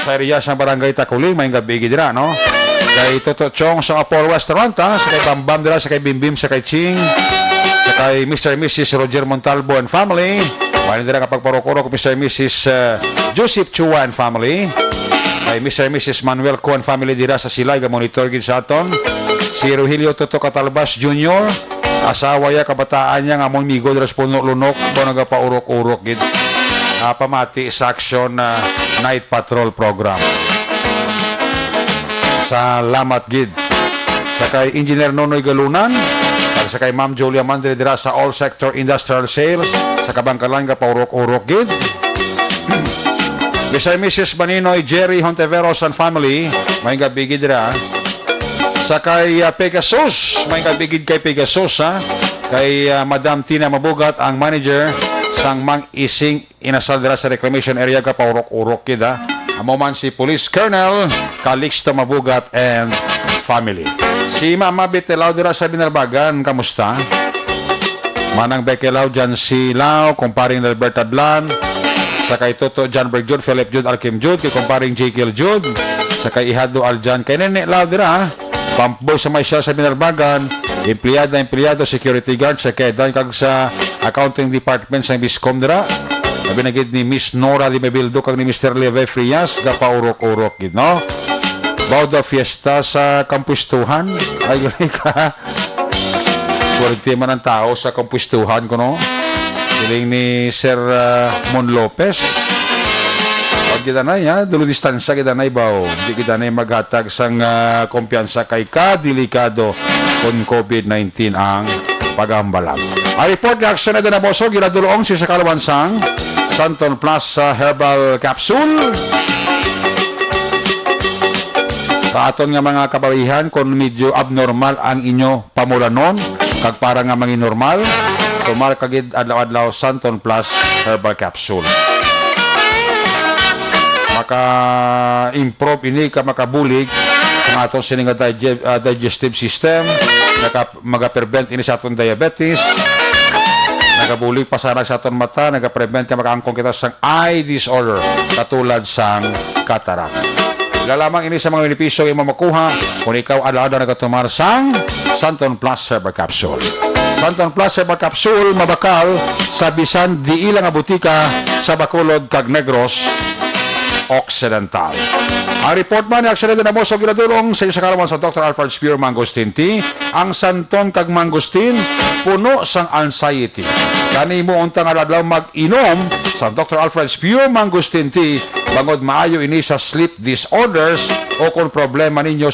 Sa area sa Barangay Takuling, may gabi dira, no? Kay Toto Chong sa Apollo Restaurant, sa kay Bambam dira, sa kay Bimbim, sa kay Ching, sa kay Mr. and Mrs. Roger Montalvo and family. Wala dira kapag parokoro ko Mr. and Mrs. Joseph Chua and family. Kay Mr. and Mrs. Manuel Co and family dira sa Silay, ga-monitor gid sa aton. Si Rogelio Toto Catalbas Jr., asawa ya kabataan niya nga mong migo dira sa puno lunok, ba nagapaurok-urok gid. Pamati sa Action Night Patrol Program. Salamat gid. Sa kay Engineer Nonoy Galunan, sa kay Ma'am Julia Mandre dira sa All Sector Industrial Sales, sa Kabangkalan ka paurok-urok gid. Mr. Mrs. Maninoy Jerry Honteveros and family, may gabi gid dira. Sa kay Pegasus, may gabi gid kay Pegasus, ha. Kay Madam Tina Mabugat, ang manager sang Mang Ising inasal dira sa reclamation area ka paurok-urok gid, ha. Amo man si Police Colonel Calixto Mabugat and family. Si Mama Betelaw dira sa Binarbagan, kamusta? Manang Bekelaw dyan si Lao, kumparing Alberta Blan, sa kay Toto John Berg Jude, Philip Jude, Alkim Jude, kay kumparing Jekyll Jude, sa kay Ihado Aljan, kay Nene Lao dira, pampboy sa may siya sa Binarbagan, empleyado, security guard, sa kay Dan kag sa accounting department sa Biscom dira. Sabi na gid ni Miss Nora di Mebildo kag ni Mr. Leve Frias, gapaurok-urok gid, no? Bauda fiesta sa kampustuhan. Ay, gani ka. Swerte man ang tao sa kampustuhan ko, no? Siling ni Sir Mon Lopez. Pag kita na, ya, dulo distansya kita na ibaw. Hindi kita na maghatag sang kumpiyansa kay kadelikado kung COVID-19 ang pagambalag. Ang report ni Aksyon Eden Abuso, ginadulong si sa Kalawansang Santon Plus Herbal Capsule. Sa aton nga mga kabawihan, kung medyo abnormal ang inyo pamulanon, kag para nga mga normal, tumar kagid adlaw-adlaw Santon Plus Herbal Capsule. Maka-improve ini ka makabulig ang aton sininga digestive system, maka-prevent ini sa aton diabetes, nagabulig pasarag sa aton mata, nagaprevent ka makaangkong kita sang eye disorder katulad sang cataract. Lalamang ini sa mga benepisyo yung mamakuha kung ikaw ala-ala nagatumar sang Santon Plus Herbal Capsule. Santon Plus Herbal Capsule mabakal sa bisan di ilang nga butika sa Bacolod kag Negros Occidental. Ang report man ni Aksyon Eden Abuso, ginadulong sa Kalawan sa Dr. Alfred Spear Mangosteen Tea. Ang santon kag mangosteen puno sang anxiety. Kani mo untang adlaw mag-inom sa Dr. Alfred Spear Mangosteen Tea bangod maayo ini sa sleep disorders o kung problema ninyo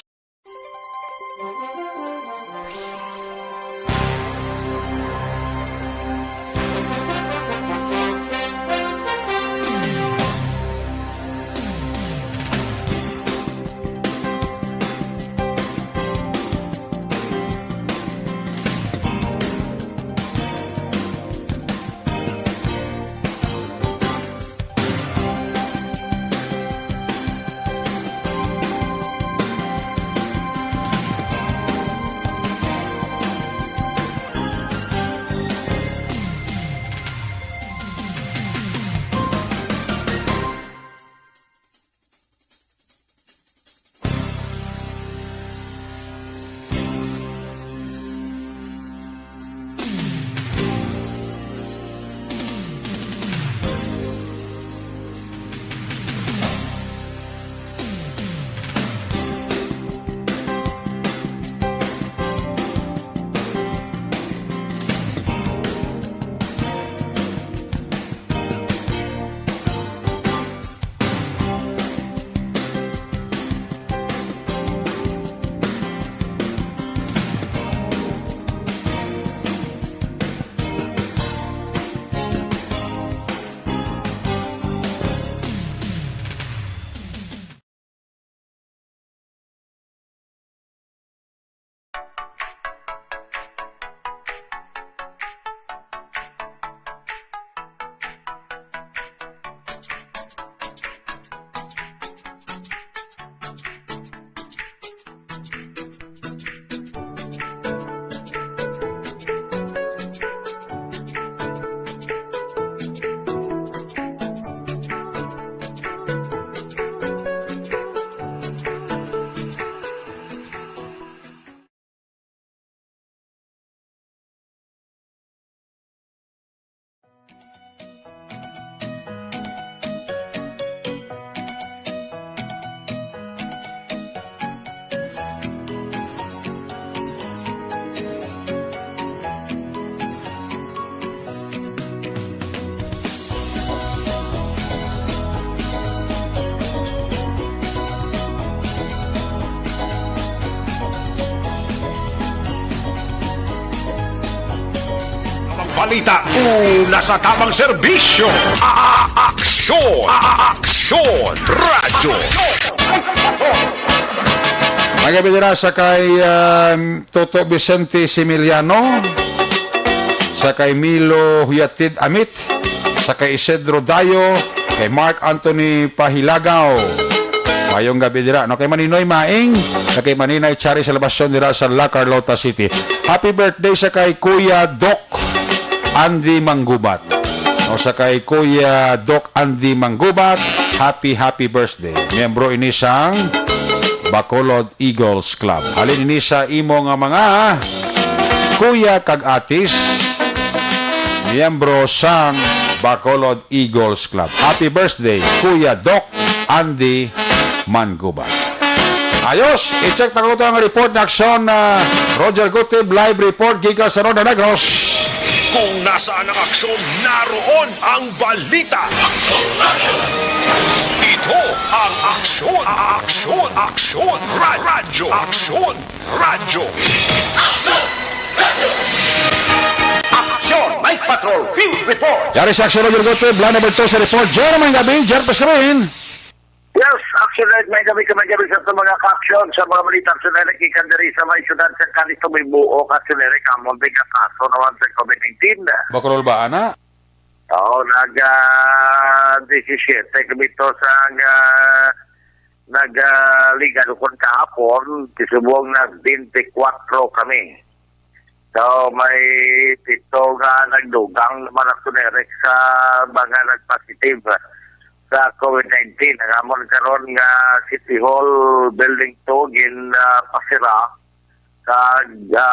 balita, una sa tamang serbisyo. Aksyon! Aksyon! Radyo! Magabi na sa kay Toto Vicente Similiano, sa kay Milo Huyatid Amit, sa kay Isidro Dayo, kay Mark Anthony Pahilagaw. Mayong gabi dira. No, kay Maninoy Maing, kay Maninay Chari sa labasyon dira sa La Carlota City. Happy birthday sa kay Kuya Doc Andy Manggubat. No, sa kay Kuya Doc Andy Manggubat, happy birthday. Miyembro ini sang Bacolod Eagles Club. Halin ini sa imo nga mga kuya kag atis, miyembro sang Bacolod Eagles Club. Happy birthday, Kuya Doc Andy Manggubat. Ayos, i-check na ko ito ang report na aksyon na Roger Gutib, live report gikan sa Ronda Negros. Kung nasaan ang aksyon, naroon ang balita. Ito ang aksyon, aksyon, aksyon, radyo, aksyon, radyo. Aksyon, Night Patrol, Field Report. Yari sa aksyon Roger Gutib, line number 2 sa report. Jer, may gabi, Jer, paskarin. Yes, actually, may gabi sa mga ka-aksyon sa mga balita sa nakikikan diri sa mga syudad sa kanito may buo kasi kamon biga kaso naman sa COVID-19. Bacolod ba, ana? Oo, nag-17 kumito sa nag-liga lukon kahapon, kisubuang nag-24 kami. So, may pito nga nagdugang naman ako sa mga nag-positive sa COVID-19. Nagamon karon nga City Hall Building 2 gin pasira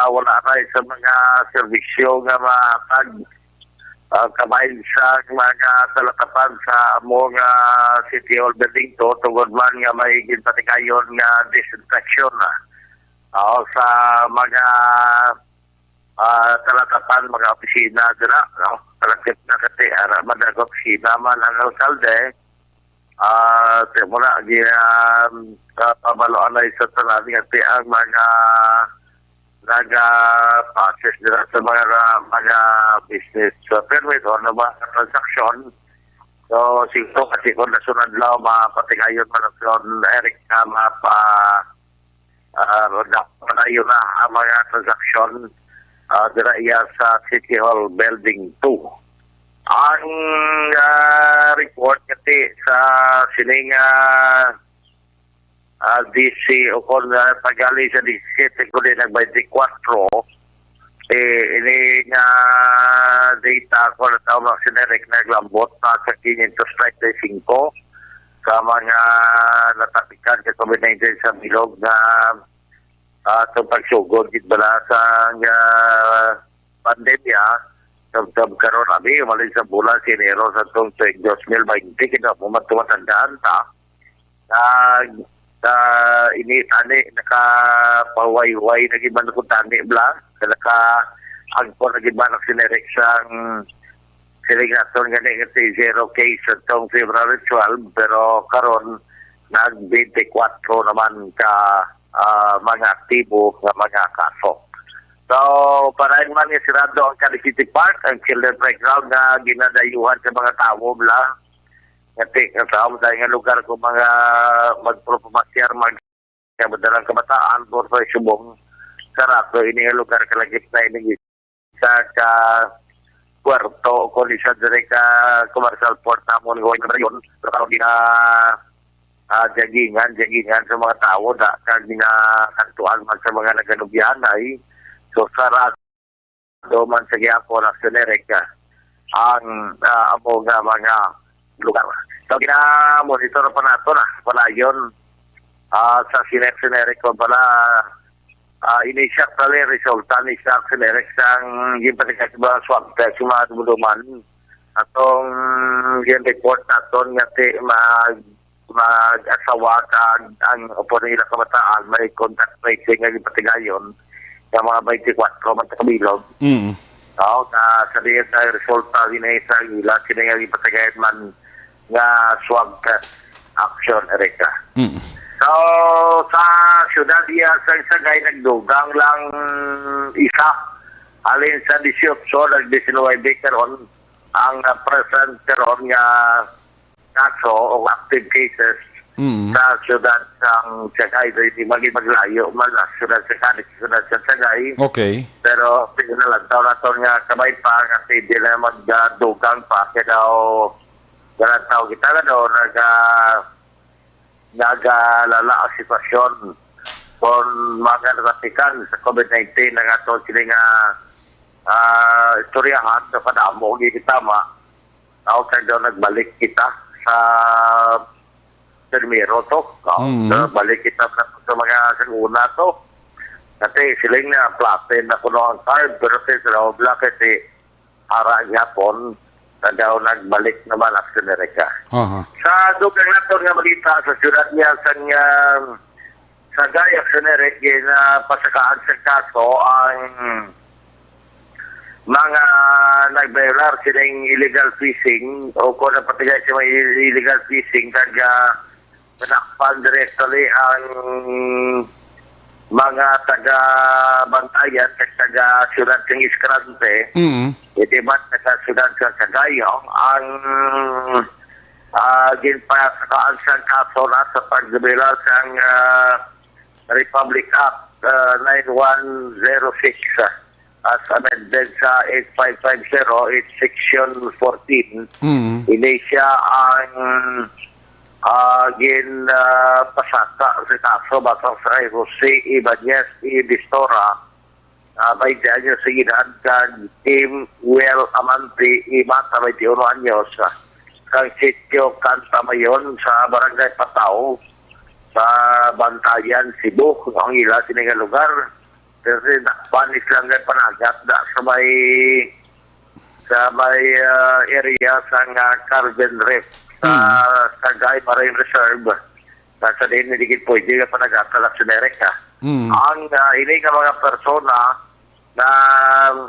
wala na sa mga serbisyo nga kabahin sa mga talakapan sa mga City Hall Building 2 tungod man nga may ginpatikayon nga disinfection sa mga talakapan, mga opisina dira, no? Talakip na kasi araman na opisina man ang alkalde. Muna, pabaloan na isa sa natin at ang mga nag-process nila sa mga business permit o na mga transaksyon. So, siguro kasi kung nasunod lang, mapatigayon man ang Eric na mapanayon na ang mga transaksyon dira iya sa City Hall Building 2. Ang report kasi sa sining DC o kung pagali sa 17 ko din nag-24 ini nga data ko na tawag na sinerek naglambot na sa 535 sa mga natapikan sa COVID-19 sa bilog na itong pagsugod bala sa pandemya. Sabsab karon abi malin sa bulan si Enero sa tong 2020 kita pumatandaan ta ini tani nakapaway-way na giban ko tani bla naka agpo na giban ak sinerek sang siligaton gani kasi 0 case sa tong February 12 pero karon nag 24 naman ka mga aktibo nga mga kaso. So, para naman nga sirado ang City Park, ang children playground na ginadayuhan sa mga tao bla. Ngati, ang tao dahil nga lugar ko mga magpropomasyar, magkabadalang kabataan, borso ay subong sarado, ini nga lugar kalagit na ini sa Puerto, kung isa dire ka commercial port namon ng rayon, pero kalau jagingan sa mga tao, kag kantuan man sa mga naganubihan ay so sarado man sa Giapo na sinereka ang amo nga mga lugar. So gina-monitor pa nato na pala yun sa sinereko pala initial pala resulta ni sa sinerek sang yung patikas ba swab test yung mga dumuduman atong yung report naton nga mag-asawa kag ang upo nila kabataan may contact tracing nga yung patigayon sa mga 24 man sa kabilog. Oo, sa diyan sa resulta din ay sa ila sinayang ipatagayad man nga swab test action Erika. So, sa syudad diya sa Sagay nagdugang lang isa Alin sa 18, nag-19 karon ang present karon nga kaso o active cases sa syudad ng Sagay. Hindi maglayo man sa syudad sa Cadiz, syudad sa Sagay. Okay. Pero pinalantaw na ito nga kamay pa kasi di na magdugang pa. Kaya daw, garantaw kita na daw, nagalala ang sitwasyon kung mga naratikan sa COVID-19 na nga ito sila nga istoryahan sa padamo, hindi tama. Ako kaya daw nagbalik kita sa Termiro to. Balik kita sa mga saguna to. Kasi siling na platin na kuno ang card, pero sa Obla kasi ara Japon na daw nagbalik naman ang Amerika. Sa dugang nato nga malita sa syudad niya sa Gaya Senerek na pasakaan sa kaso ang mga nag-violar silang illegal fishing o kung napatigay sa mga illegal fishing kaga manakpan directly ang mga taga-bantayan at taga-syudad ng Iskrante, itibat taga-syudad ng Cagayo, ang ginpasakaan sa kaso na sa pagbilang sa Republic Act 9106 as amended sa 8550, it's section 14. Ini siya ang pasaka sa kaso batang sa Jose Ibanez Ibistora, 20 anyos sa edad, kag Tim Well Amante Imata, 21 anyos, kang sitio Cantamayon sa Barangay Patao sa Bantayan, Cebu, ang ila sininga lugar. Kasi panis lang ng panagat sa may area sa Carbon Reef sa Sagay Marine Reserve. Nasa din nilingit po, hindi ka panagat sa Amerika. Ang ini nga mga persona na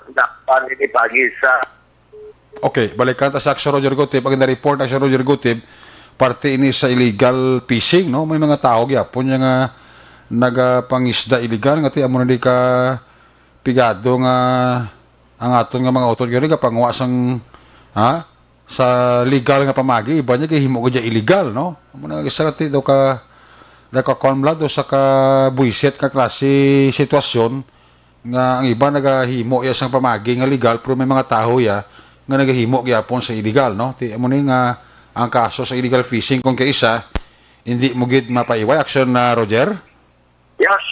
nakpan ini pagi sa... Okay, balikan ta sa Action Roger Gutib. Pag na-report Action Roger Gutib, parte ini sa illegal fishing, no? May mga tao gyapon nga nagapangisda illegal nga ti amo na di ka pigado nga ang aton nga mga autor gyud nga pangwa sang sa legal nga pamagi iba nya kay himo ko illegal, no? Amo na isa ti daw ka konblad o sa ka buiset ka klase sitwasyon nga ang iba nagahimo ya sang pamagi nga legal pero may mga taho ya nga nagahimo gyapon sa illegal, no? Ti amo ni nga ang kaso sa illegal fishing kung kaisa hindi mo gid mapaiway action na Roger. Yes,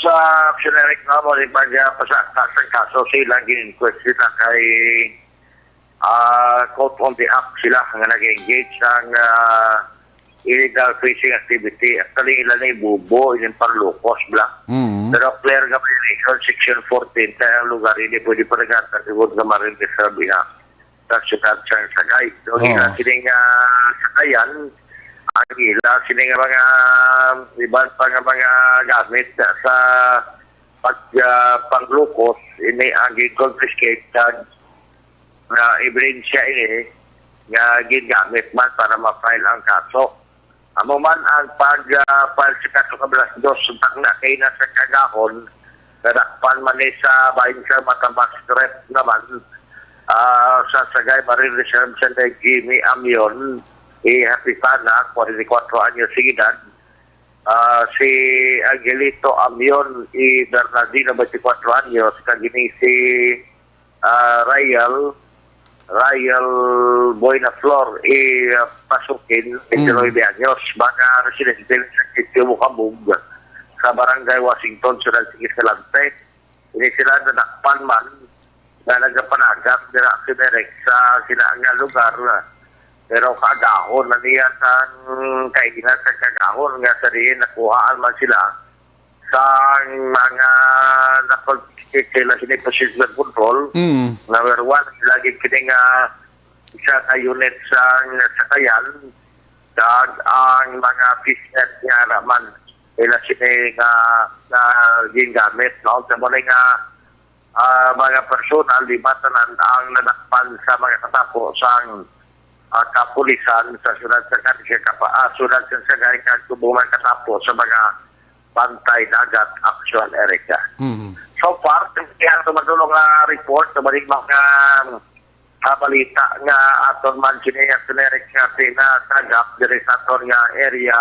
actionary na mo rin pagpasakta sa kaso sila gin-question na kay Court on the Act sila nga nag-engage ang illegal fishing activity. Actually, ilan na ibubo, ilan panlukos, bla. Pero clear nga violation, section 14, kaya ang lugar hindi pwede pa nagata, siguro nga marin reserve nga sa syudad sa Sagay. So, ila sining sakayan, ang ila sining mga iban pa nga mga gamit sa panglukos, ini ang confiscate na ebidensya ini nga gingamit man para ma-file ang kaso. Amo man ang pag-file sa kaso kablas dos na kay na sa kagahon nadakpan man sa bahin sa Matabas Strep naman sa Sagay Marine Reserve Center Jimmy Amion Hapipana, 44 anyos edad. Si Angelito Amion Bernardino, 24 anyos, kagini si Rayal Boyna Flor Pasukin, 29 anyos, mga residente sa Sitio Bukabug sa Barangay Washington, Sudan Sigisalante. Ini sila nadakpan man na nagapanagat nila Simerek sa sinaangang lugar. Pero kagahon na niya sa kainan sa kagahon nga sa rin nakuhaan man sila sa mga napagkikit sila siniposition control. Number 1, lagi kining isa ka unit sa sakayan kag ang mga fishnet nga naman ila sining gingamit, no? Sa mga mga personal limatanan ang nadakpan sa mga katapo sa kapulisan sa Sudan sa Cadiz, Sudan sa Sagay, kag tubuman katapo sa mga Bantay Dagat Action, Erica. Mhm. So far, kaya tumatulong na report sa balik mga balita nga aton man sinayang Eric natin na tagap diri sa aton nga area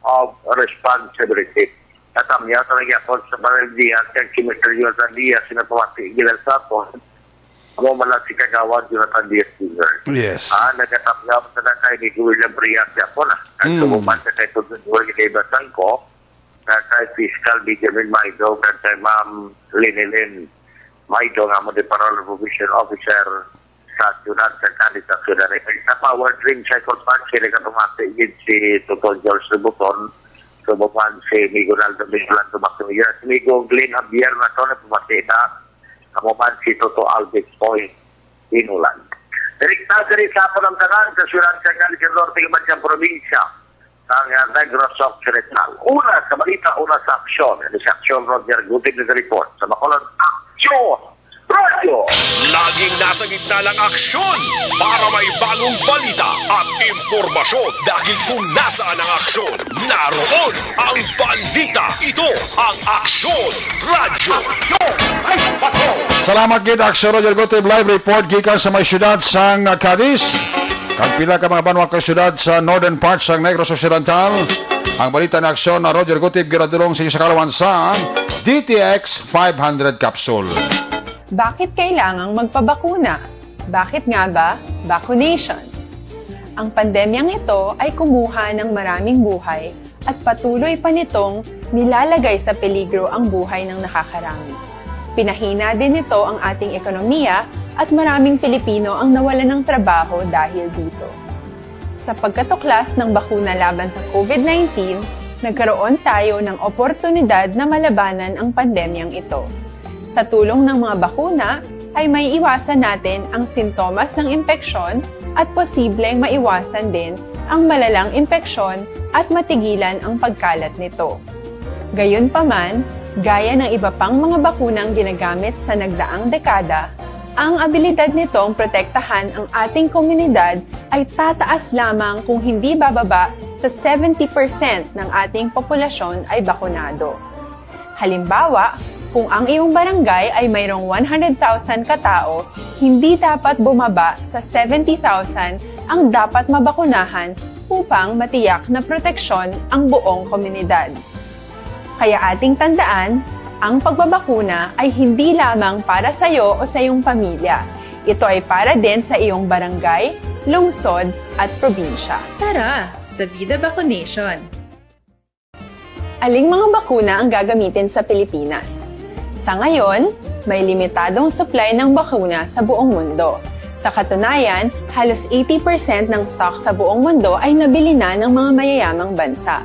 of responsibility. Katamya ito nagyapon sa Baril Diaz kag si Mr. Jonathan Diaz sinapawati gilan sa aton mo malat si Kagawad Jonathan Diaz Jr. Yes. Nagkatapyap sa kay ni William Brias yapon ang tumuman sa kay Tudun kay Basangko kay Fiscal Benjamin Maido kay Ma'am Linilin Maido nga mo Department Provision Officer sa Junat sa kandidat sa Power Dream Cycle Park sila katumati si Tutol George Subuton Subukan si Migo Naldo Miguelan Tumaktumiya si Migo Glenn Javier na ito na tumati na kamuman si Toto Albex Point Inulan. Direkta dari sa panamtangan sa Surat sa Galicia Norte Ibadyang Provincia ng Negros Occidental. Una sa balita, una sa aksyon. Sa aksyon, Roger Gutig na report. Sa Bacolod, aksyon! Radio! Laging nasa gitna ng aksyon para may bagong balita at impormasyon dahil kung nasaan ang aksyon, naroon ang balita. Ito ang Aksyon Radio. Salamat gid Aksyon Roger Gotib live report gikan sa may syudad sang Cadiz. Kag pila ka mga banwa ka syudad sa northern parts sang Negros Occidental. Ang balita ng Aksyon na Roger Gotib giradulong sa inyo sa kalawan sa DTX 500 capsule. Bakit kailangang magpabakuna? Bakit nga ba vaccination? Ang pandemyang ito ay kumuha ng maraming buhay at patuloy pa nitong nilalagay sa peligro ang buhay ng nakakarami. Pinahina din nito ang ating ekonomiya at maraming Pilipino ang nawalan ng trabaho dahil dito. Sa pagkatuklas ng bakuna laban sa COVID-19, nagkaroon tayo ng oportunidad na malabanan ang pandemyang ito. Sa tulong ng mga bakuna, ay may iwasan natin ang sintomas ng impeksyon at posibleng maiwasan din ang malalang impeksyon at matigilan ang pagkalat nito. Gayunpaman, gaya ng iba pang mga bakunang ginagamit sa nagdaang dekada, ang abilidad nitong protektahan ang ating komunidad ay tataas lamang kung hindi bababa sa 70% ng ating populasyon ay bakunado. Halimbawa, kung ang iyong barangay ay mayroong 100,000 katao, hindi dapat bumaba sa 70,000 ang dapat mabakunahan upang matiyak na proteksyon ang buong komunidad. Kaya ating tandaan, ang pagbabakuna ay hindi lamang para sa iyo o sa iyong pamilya. Ito ay para din sa iyong barangay, lungsod at probinsya. Tara, sa Vida Vaccination! Aling mga bakuna ang gagamitin sa Pilipinas? Sa ngayon, may limitadong supply ng bakuna sa buong mundo. Sa katunayan, halos 80% ng stock sa buong mundo ay nabili na ng mga mayayamang bansa.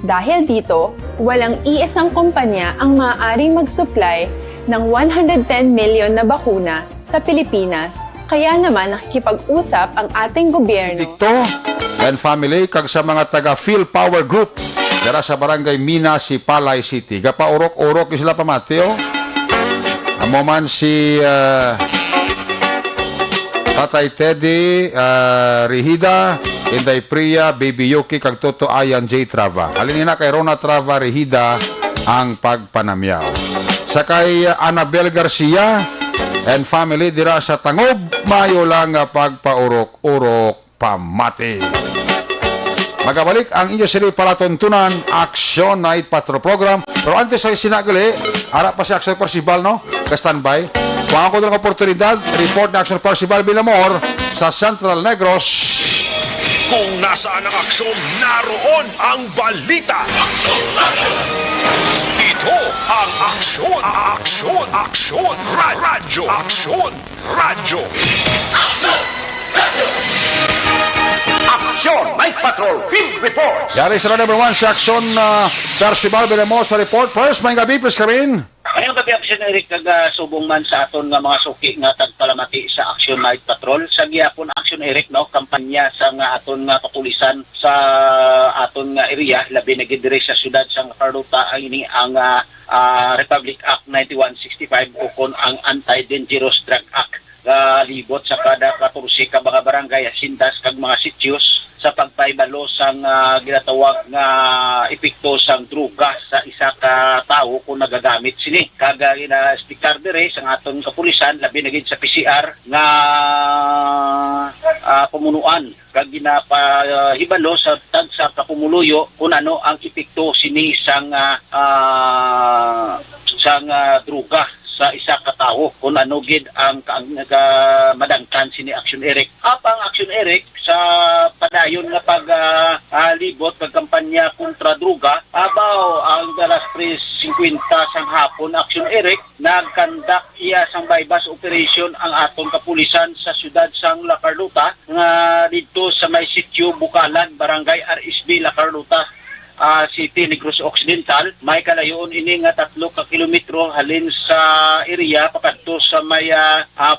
Dahil dito, walang iisang kumpanya ang maaaring mag-supply ng 110 million na bakuna sa Pilipinas, kaya naman nakikipag-usap ang ating gobyerno. Dito and family kag sa mga taga PhilPower Group dara sa barangay Mina, si Palay City. Gapaurok-urok sila pamati, oh. Amo man si Tatay Teddy, Rihida, Inday Priya, Baby Yuki, kag Toto Ayan J. Trava. Halin na kay Rona Trava, Rihida, ang pagpanamyaw. Sa kay Annabel Garcia and family dira sa Tangob, mayo lang pagpaurok-urok pamati. Magabalik ang inyo sili palatuntunan Action Night Patrol Program. Pero antes ay sinagali, harap pa si Action Parsival, no? Ka-standby. Kung ako ng oportunidad, report na Action Parsival Binamor sa Central Negros. Kung nasaan ang aksyon, naroon ang balita. Ito ang Aksyon, Aksyon, Aksyon, Radyo, Aksyon, Radyo. Aksyon Night Patrol Field Report. Yari sila number 1 sa Action Parsival Binamor sa report. First, may gabi, please, Karin. Ngayong gabi, Action Eric, subong man sa aton nga mga suki nga tagpalamati sa Action Night Patrol. Sa gihapon, Action Eric, no, kampanya sa nga aton nga pakulisan sa aton nga area, labi na gidire sa syudad sa Carlota, ini ang Republic Act 9165 o kon ang Anti-Dangerous Drug Act. Libot sa kada 14 ka mga barangay, sindas kag mga sityos sa pagpaibalo sang ginatawag nga epekto sang druga sa isa ka tawo kung nagagamit sini. Kaga ina-sticker dire sang aton kapulisan labi na gid sa PCR nga pumunuan kag ginapahibalo sa tagsa kapumuluyo kung ano ang epekto sini sang druga sa isa ka tawo kung ano gid ang madangkan sini Action Eric. Apang Action Eric sa padayon nga paglibot kag kampanya kontra druga abaw ang alas 3:50 sang hapon Action Eric nagkandak iya sang bypass operation ang aton kapulisan sa syudad sang La Carlota nga dito sa may sitio Bukalan, Barangay RSB La Carlota City, Negros Occidental. May kalayoon ini nga 3 ka kilometro halin sa area pakadto sa may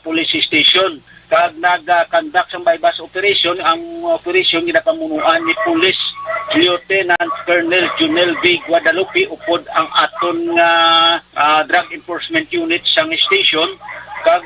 police station. Kag nagkandak sang bypass operation, ang operation ginapamunuan ni Police Lieutenant Colonel Junel B. Guadalupe upod ang aton Drug Enforcement Unit sang station kag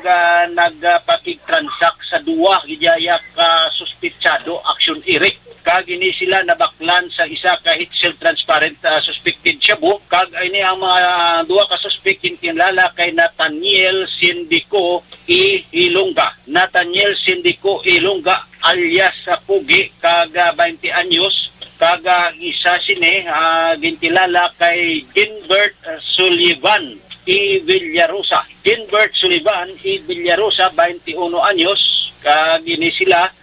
nagpakig-transact sa duwa gidaya ka suspetsado Action Eric. Kag ini sila nabaklan sa isa ka heat-seal transparent suspected shabu. Kag ini ang mga duwa ka suspect kinlala kay Nathaniel Sindico Ilongga. Nathaniel Sindico Ilongga alias Pugi kag 20 anyos. Kag isa sini gintilala kay Ginbert Sullivan Villarosa. Ginbert Sullivan Villarosa, 21 anyos. Kag ini sila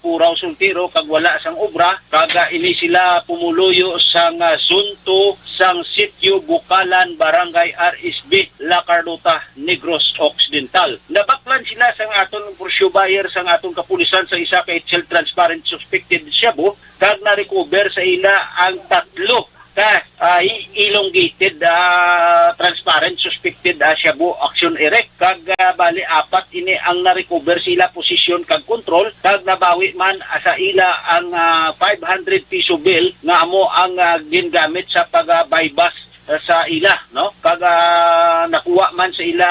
puraw sultiro kag wala sang obra. Kag ini sila pumuluyo sang sunto sang sitio Bukalan, Barangay RSB, La Carlota, Negros Occidental. Nabaklan sila sang aton pursue buyer sang aton kapulisan sa isa ka heat-seal transparent suspected shabu kag na-recover sa ila ang 3 ka elongated transparent suspected shabu Action Eric. Kag bali 4 ini ang na-recover sila posisyon kag control kag nabawi man sa ila ang 500 piso bill nga amo ang gingamit sa pag-bypass sa ila, no? Kag nakuha man sa ila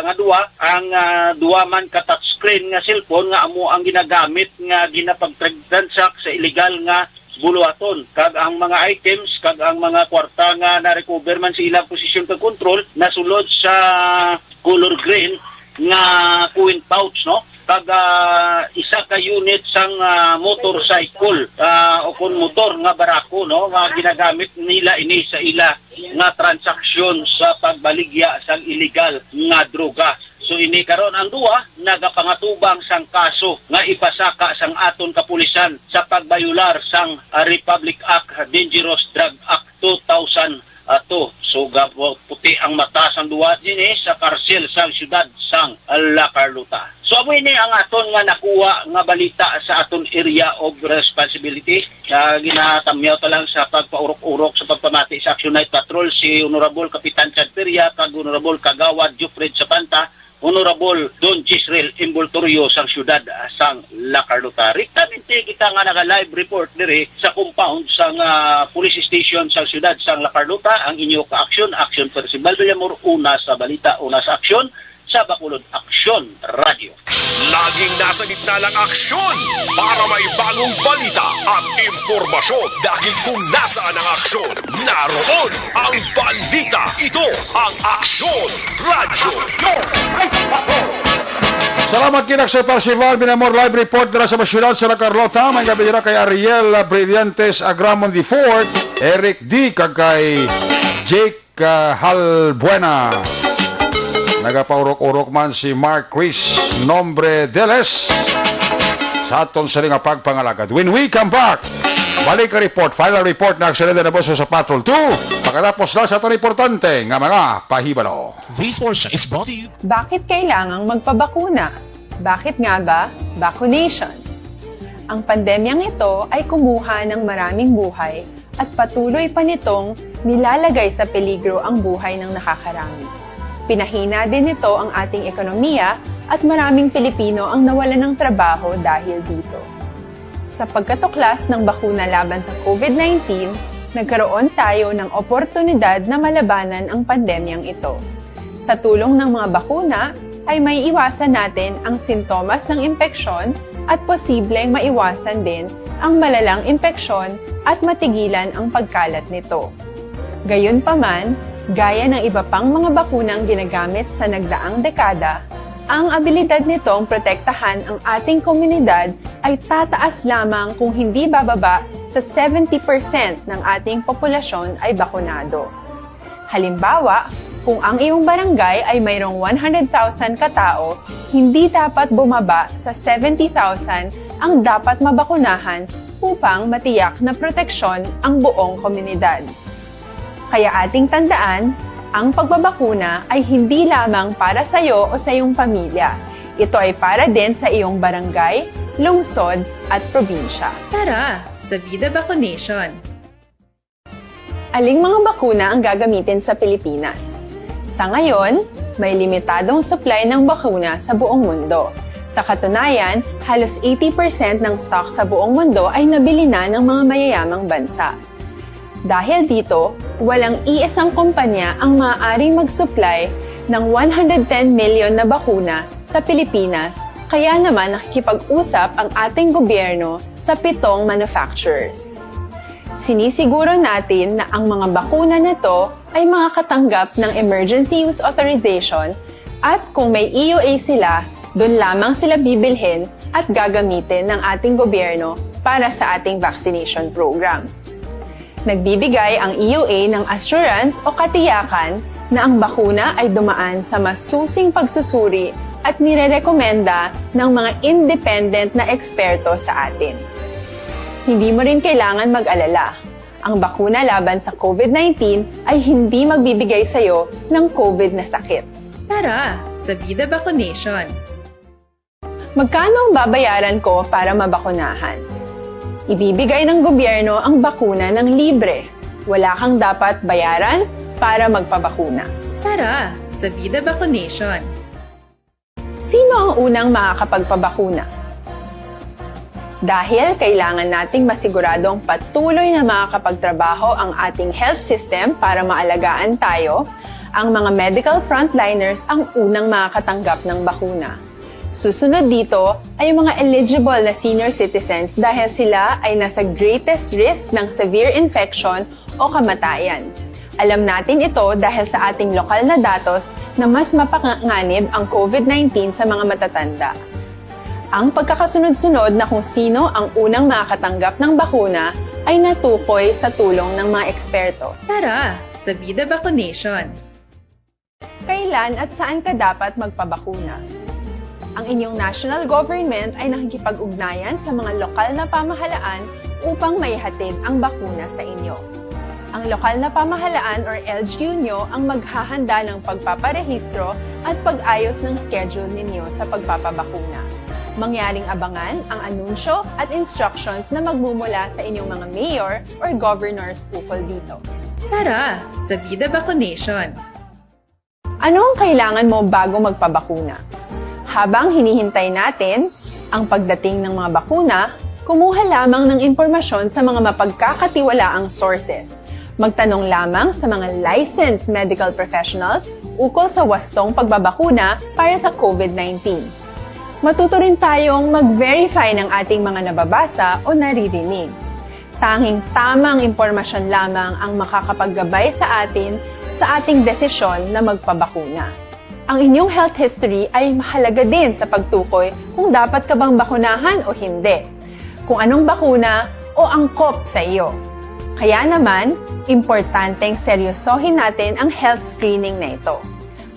nga duwa ang duwa man ka touchscreen nga cellphone nga amo ang ginagamit nga ginapag-transact sa illegal nga buluaton. Kag ang mga items kag ang mga kwarta nga na-recover man sa ilang posisyon kag control nasulod sa color green nga coin pouch, no? Kag isa ka unit sang motorcycle o kun motor nga barako, no, nga ginagamit nila ini sa ila nga transaksyon sa pagbaligya sang illegal nga droga. So ini karon ang duwa nagapangatubang sang kaso nga ipasaka sang aton kapulisan sa pagbayular sang Republic Act Dangerous Drug Act 2002. So puti ang mata sang duwa dinhi sa karsel sang syudad sang La Carlota. So amo ini ang aton nga nakuha nga balita sa aton area of responsibility. Ginatamyaw ta lang sa pagpaurok-urok sa pagpamati sa Action Night Patrol si Honorable Kapitan Chanteria kag Honorable Kagawad Jufred Sapanta, Honorable Don Gisrel Imboltorio sang syudad sang La Carlota. Riktamente kita nga naka-live report dire sa compound sang police station sang syudad sang La Carlota. Ang inyo ka-action, Action Percival Villamor, una sa balita, una sa aksyon, sa Bacolod Aksyon Radio. Laging nasa gitna ng aksyon para may bagong balita at impormasyon dahil kung nasaan ang aksyon, naroon ang balita. Ito ang Aksyon Radio. Salamat kinak sa Percival Binamor live report dira sa Masyudad sa La Carlota. May gabi dira kay Ariel Brillantes Agramon IV, Eric D kag kay Jake Halbuena. Nagapaurok-urok man si Mark Chris Nombre Deles sa aton sa nga pagpangalagad. When we come back, balik ka report, final report na aksyonada na boso sa Patrol 2. Pagkatapos na sa aton importante nga mga pahibalo. This portion is brought to you. Bakit kailangang magpabakuna? Bakit nga ba? Vaccination. Ang pandemyang ito ay kumuha ng maraming buhay at patuloy pa nitong nilalagay sa peligro ang buhay ng nakakarami. Pinahina din nito ang ating ekonomiya at maraming Pilipino ang nawalan ng trabaho dahil dito. Sa pagkatuklas ng bakuna laban sa COVID-19, nagkaroon tayo ng oportunidad na malabanan ang pandemyang ito. Sa tulong ng mga bakuna, ay may iwasan natin ang sintomas ng impeksyon at posibleng maiwasan din ang malalang impeksyon at matigilan ang pagkalat nito. Gayunpaman, gaya ng iba pang mga bakunang ginagamit sa nagdaang dekada, ang abilidad nitong protektahan ang ating komunidad ay tataas lamang kung hindi bababa sa 70% ng ating populasyon ay bakunado. Halimbawa, kung ang iyong barangay ay mayroong 100,000 katao, hindi dapat bumaba sa 70,000 ang dapat mabakunahan upang matiyak na proteksyon ang buong komunidad. Kaya ating tandaan, ang pagbabakuna ay hindi lamang para sa iyo o sa iyong pamilya. Ito ay para din sa iyong barangay, lungsod at probinsya. Tara, sa Vida Vaccination! Aling mga bakuna ang gagamitin sa Pilipinas? Sa ngayon, may limitadong supply ng bakuna sa buong mundo. Sa katunayan, halos 80% ng stock sa buong mundo ay nabili na ng mga mayayamang bansa. Dahil dito, walang iisang kumpanya ang maaaring mag-supply ng 110 million na bakuna sa Pilipinas, kaya naman nakikipag-usap ang ating gobyerno sa 7 manufacturers. Sinisiguro natin na ang mga bakuna na ito ay makakatanggap ng Emergency Use Authorization at kung may EUA sila, doon lamang sila bibilhin at gagamitin ng ating gobyerno para sa ating vaccination program. Nagbibigay ang EUA ng assurance o katiyakan na ang bakuna ay dumaan sa masusing pagsusuri at nirerekomenda ng mga independent na eksperto sa atin. Hindi mo rin kailangan mag-alala. Ang bakuna laban sa COVID-19 ay hindi magbibigay sa iyo ng COVID na sakit. Tara, sa Vida Vaccination! Magkano ang babayaran ko para mabakunahan? Ibibigay ng gobyerno ang bakuna ng libre. Wala kang dapat bayaran para magpabakuna. Tara, sa Vida Vaccination! Sino ang unang makakapagpabakuna? Dahil kailangan nating masiguradong patuloy na makakapagtrabaho ang ating health system para maalagaan tayo, ang mga medical frontliners ang unang makakatanggap ng bakuna. Susunod dito ay mga eligible na senior citizens dahil sila ay nasa greatest risk ng severe infection o kamatayan. Alam natin ito dahil sa ating lokal na datos na mas mapanganib ang COVID-19 sa mga matatanda. Ang pagkakasunod-sunod na kung sino ang unang makakatanggap ng bakuna ay natukoy sa tulong ng mga eksperto. Tara, sa Vida Vaccination! Kailan at saan ka dapat magpabakuna? Ang inyong national government ay nakikipag-ugnayan sa mga lokal na pamahalaan upang maihatid ang bakuna sa inyo. Ang lokal na pamahalaan or LGU nyo ang maghahanda ng pagpaparehistro at pag-ayos ng schedule ninyo sa pagpapabakuna. Mangyaring abangan ang anunsyo at instructions na magmumula sa inyong mga mayor or governors ukol dito. Tara, sa Vida Vaccination! Ano ang kailangan mo bago magpabakuna? Habang hinihintay natin ang pagdating ng mga bakuna, kumuha lamang ng impormasyon sa mga mapagkakatiwalaang sources. Magtanong lamang sa mga licensed medical professionals ukol sa wastong pagbabakuna para sa COVID-19. Matuto rin tayong mag-verify ng ating mga nababasa o naririnig. Tanging tamang impormasyon lamang ang makakapaggabay sa atin sa ating desisyon na magpabakuna. Ang inyong health history ay mahalaga din sa pagtukoy kung dapat ka bang bakunahan o hindi, kung anong bakuna o angkop sa iyo. Kaya naman, importanteng seryosohin natin ang health screening na ito.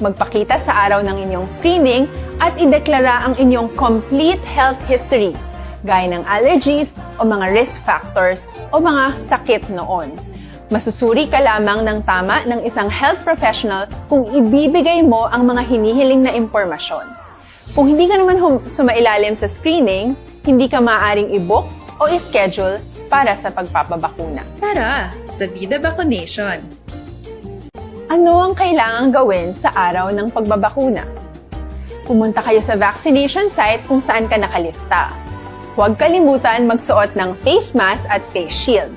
Magpakita sa araw ng inyong screening at ideklara ang inyong complete health history, gaya ng allergies o mga risk factors o mga sakit noon. Masusuri ka lamang ng tama ng isang health professional kung ibibigay mo ang mga hinihiling na impormasyon. Kung hindi ka naman sumailalim sa screening, hindi ka maaaring i-book o i-schedule para sa pagpapabakuna. Tara, sa Vida Vaccination! Ano ang kailangang gawin sa araw ng pagbabakuna? Pumunta kayo sa vaccination site kung saan ka nakalista. Huwag kalimutan magsuot ng face mask at face shield.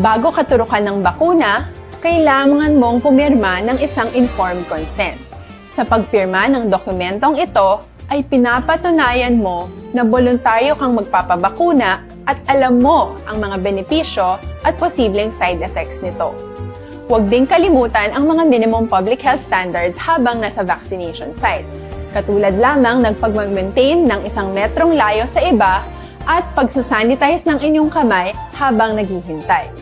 Bago katurukan ng bakuna, kailangan mong pumirma ng isang informed consent. Sa pagpirma ng dokumentong ito, ay pinapatunayan mo na voluntaryo kang magpapabakuna at alam mo ang mga benepisyo at posibleng side effects nito. Huwag ding kalimutan ang mga minimum public health standards habang nasa vaccination site. Katulad lamang ng pag-maintain ng 1 metrong layo sa iba at pagsasanitize ng inyong kamay habang naghihintay.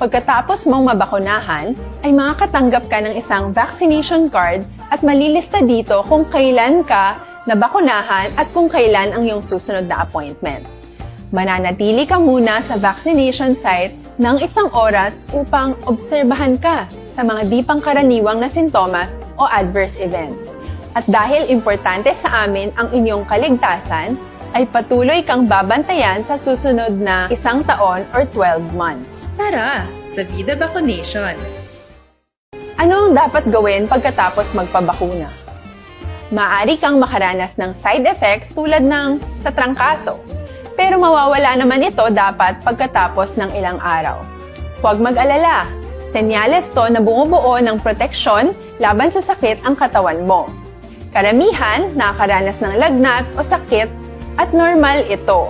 Pagkatapos mong mabakunahan, ay makakatanggap ka ng isang vaccination card at malilista dito kung kailan ka nabakunahan at kung kailan ang iyong susunod na appointment. Mananatili ka muna sa vaccination site ng 1 oras upang obserbahan ka sa mga di pangkaraniwang na sintomas o adverse events. At dahil importante sa amin ang inyong kaligtasan, ay patuloy kang babantayan sa susunod na 1 taon or 12 months. Tara, sa Vida Vaccination. Ano ang dapat gawin pagkatapos magpabakuna? Maaari kang makaranas ng side effects tulad ng sa trangkaso, pero mawawala naman ito dapat pagkatapos ng ilang araw. Huwag mag-alala, senyales to na bumubuo ng proteksyon laban sa sakit ang katawan mo. Karamihan nakakaranas ng lagnat o sakit at normal ito.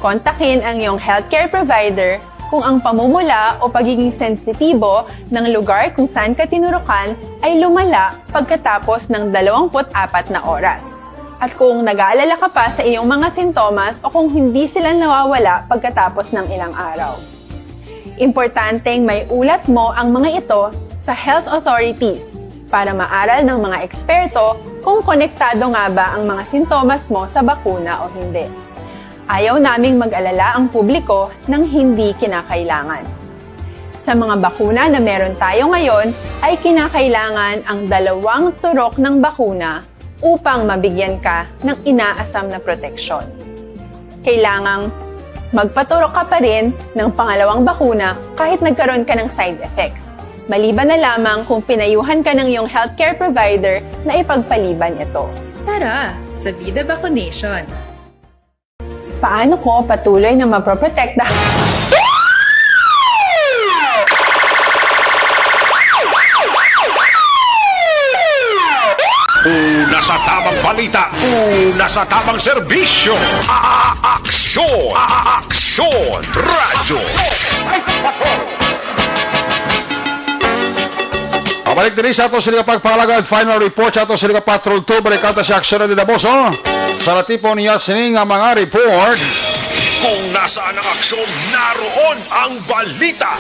Kontakin ang iyong healthcare provider kung ang pamumula o pagiging sensitibo ng lugar kung saan ka tinurukan ay lumala pagkatapos ng 24 na oras. At kung nag-aalala ka pa sa iyong mga sintomas o kung hindi sila nawawala pagkatapos ng ilang araw. Importanteng may ulat mo ang mga ito sa health authorities para maaral ng mga eksperto kung konektado nga ba ang mga sintomas mo sa bakuna o hindi. Ayaw naming mag-alala ang publiko ng hindi kinakailangan. Sa mga bakuna na meron tayo ngayon, ay kinakailangan ang 2 turok ng bakuna upang mabigyan ka ng inaasam na proteksyon. Kailangang magpaturok ka pa rin ng pangalawang bakuna kahit nagkaroon ka ng side effects. Maliban na lamang kung pinayuhan ka ng iyong healthcare provider na ipagpaliban ito. Tara, sa Vida Vaccination. Paano ko patuloy na maproprotekta? Una sa tamang balita, una sa tamang serbisyo. Aksyon! Aksyon! Radyo! Balik din sa ato sila pagpalagad final report sa ato sila Patrol 2 balikata sa aksyon na dinaboso sa natipon niya sining ang mga report. Kung nasaan ang aksyon, naroon ang balita.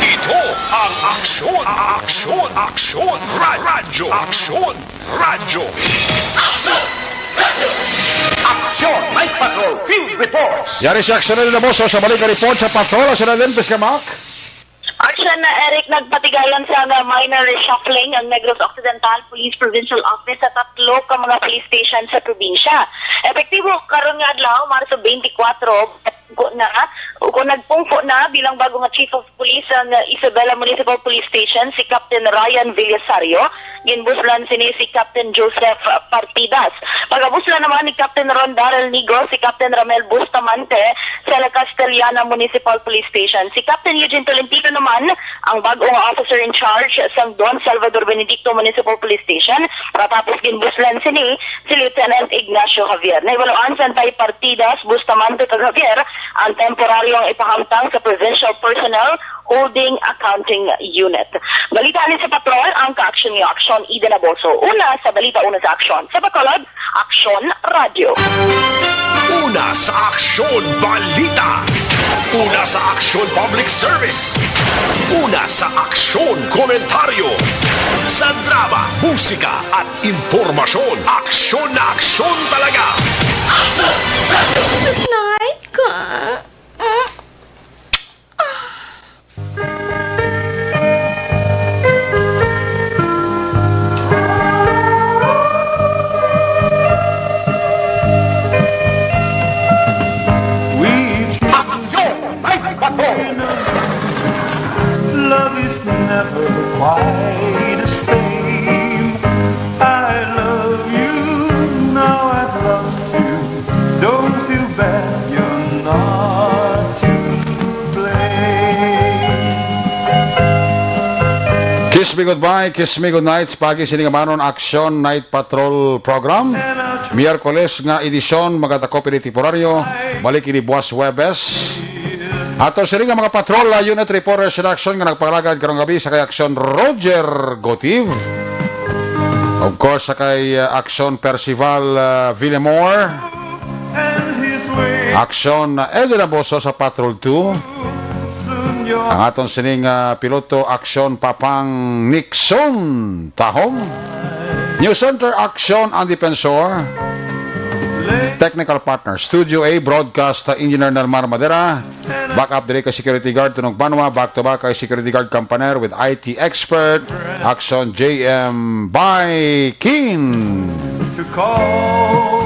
Ito ang aksyon, aksyon, aksyon, radyo, aksyon, radyo. Action Night Patrol Field Reports. Yari sa aksyon na dinaboso sa balik report sa Patrol sa Nadine Piscamak. Action na Eric, nagpatigayon sa minor reshuffling ang Negros Occidental Police Provincial Office sa 3 ka mga police station sa probinsya. Epektibo karon nga adlaw Marso 24 kung nagpungko na bilang bago nga Chief of Police ang Isabela Municipal Police Station si Captain Ryan Villasario, ginbuslan sini si Captain Joseph Partidas. Pagabuslan naman ni Captain Ron Darrell Nigo si Captain Ramel Bustamante sa La Castellana Municipal Police Station. Si Captain Eugene Tolentino naman ang bagong officer in charge sa Don Salvador Benedicto Municipal Police Station. Pagkatapos ginbuslan sini si Lieutenant Ignacio Javier. Naiwalaan sa Antay Partidas, Bustamante kag Javier ang temporaryong ipahamtang sa Provincial Personnel Holding Accounting Unit. Balita ni sa Patrol, ang ka-aksyon ni Aksyon Ida Naboso. Una sa balita, una sa aksyon. Sa Bacolod, Aksyon Radio. Una sa aksyon, balita. Una sa aksyon, public service. Una sa aksyon, komentaryo. Sa drama, musika at impormasyon. Aksyon na aksyon talaga. Aksyon Radio! Night ka. Love is never quite the same. I love you, now I've lost Kiss Me Goodbye, Kiss Me Goodnight, pagi siningamanon Action Night Patrol Program. Miyerkules nga edisyon, magatako temporaryo, balik ini buwas Webes. Ato sila nga mga patrol, unit reporters in action nga nagpangalagad karong gabi sa kay Action Roger Gotiv. Of course, sa kay Action Percival Villamore. Action Eddie Raboso sa Patrol 2. Ang aton sining piloto Action Papang Nixon Tahong. New Center Action ang Defensor. Technical partner Studio A Broadcast Engineer Nelmar Madera. Backup dire kay Security Guard Tunong Banwa. Back to back kay Security Guard Campaner with IT Expert Action JM by King.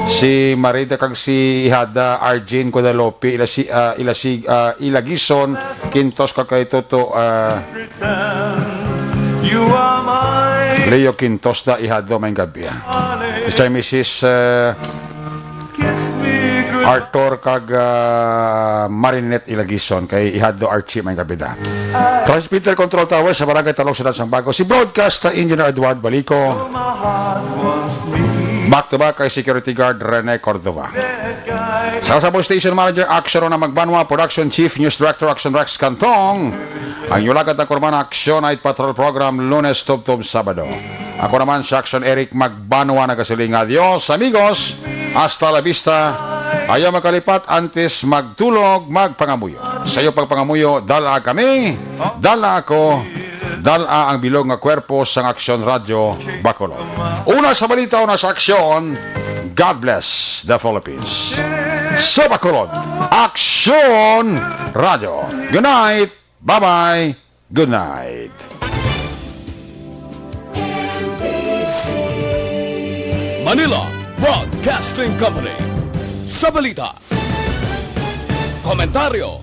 Si Marita kag si Ihada Arjin Guadalupe Ilagison Quintos kag kay Toto Leo Quintos da Ihado may gabi. Mr. Mrs. Arthur kag Marinette Ilagison kay Ihado Archie may gabi da. Transmitter Control Tower sa Barangay Talong Sunod sang Bago si Broadcast Engineer Eduard Balico. Back to back kay Security Guard Rene Cordova. Sa Sabon Station Manager Action na Magbanwa, Production Chief News Director Action Rex Cantong. Ang yulagat ng Kurman Action Night Patrol Program Lunes Tub-Tub Sabado. Ako naman si Action Eric Magbanwa nagasiling. Adios amigos, hasta la vista. Ayaw makalipat antes magtulog, magpangamuyo. Sa iyo pagpangamuyo, dala kami, dala ako, dala ang bilog nga kwerpo sa Action Radio Bacolod. Una sa balita, una sa aksyon, God bless the Philippines. Sa Bacolod, Action Radio. Good night, bye-bye, good night. Manila Broadcasting Company. Sa balita, komentaryo,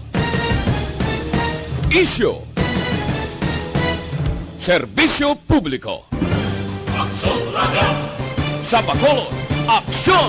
isyu, serbisyo publiko. Sa Bacolod, aksyon!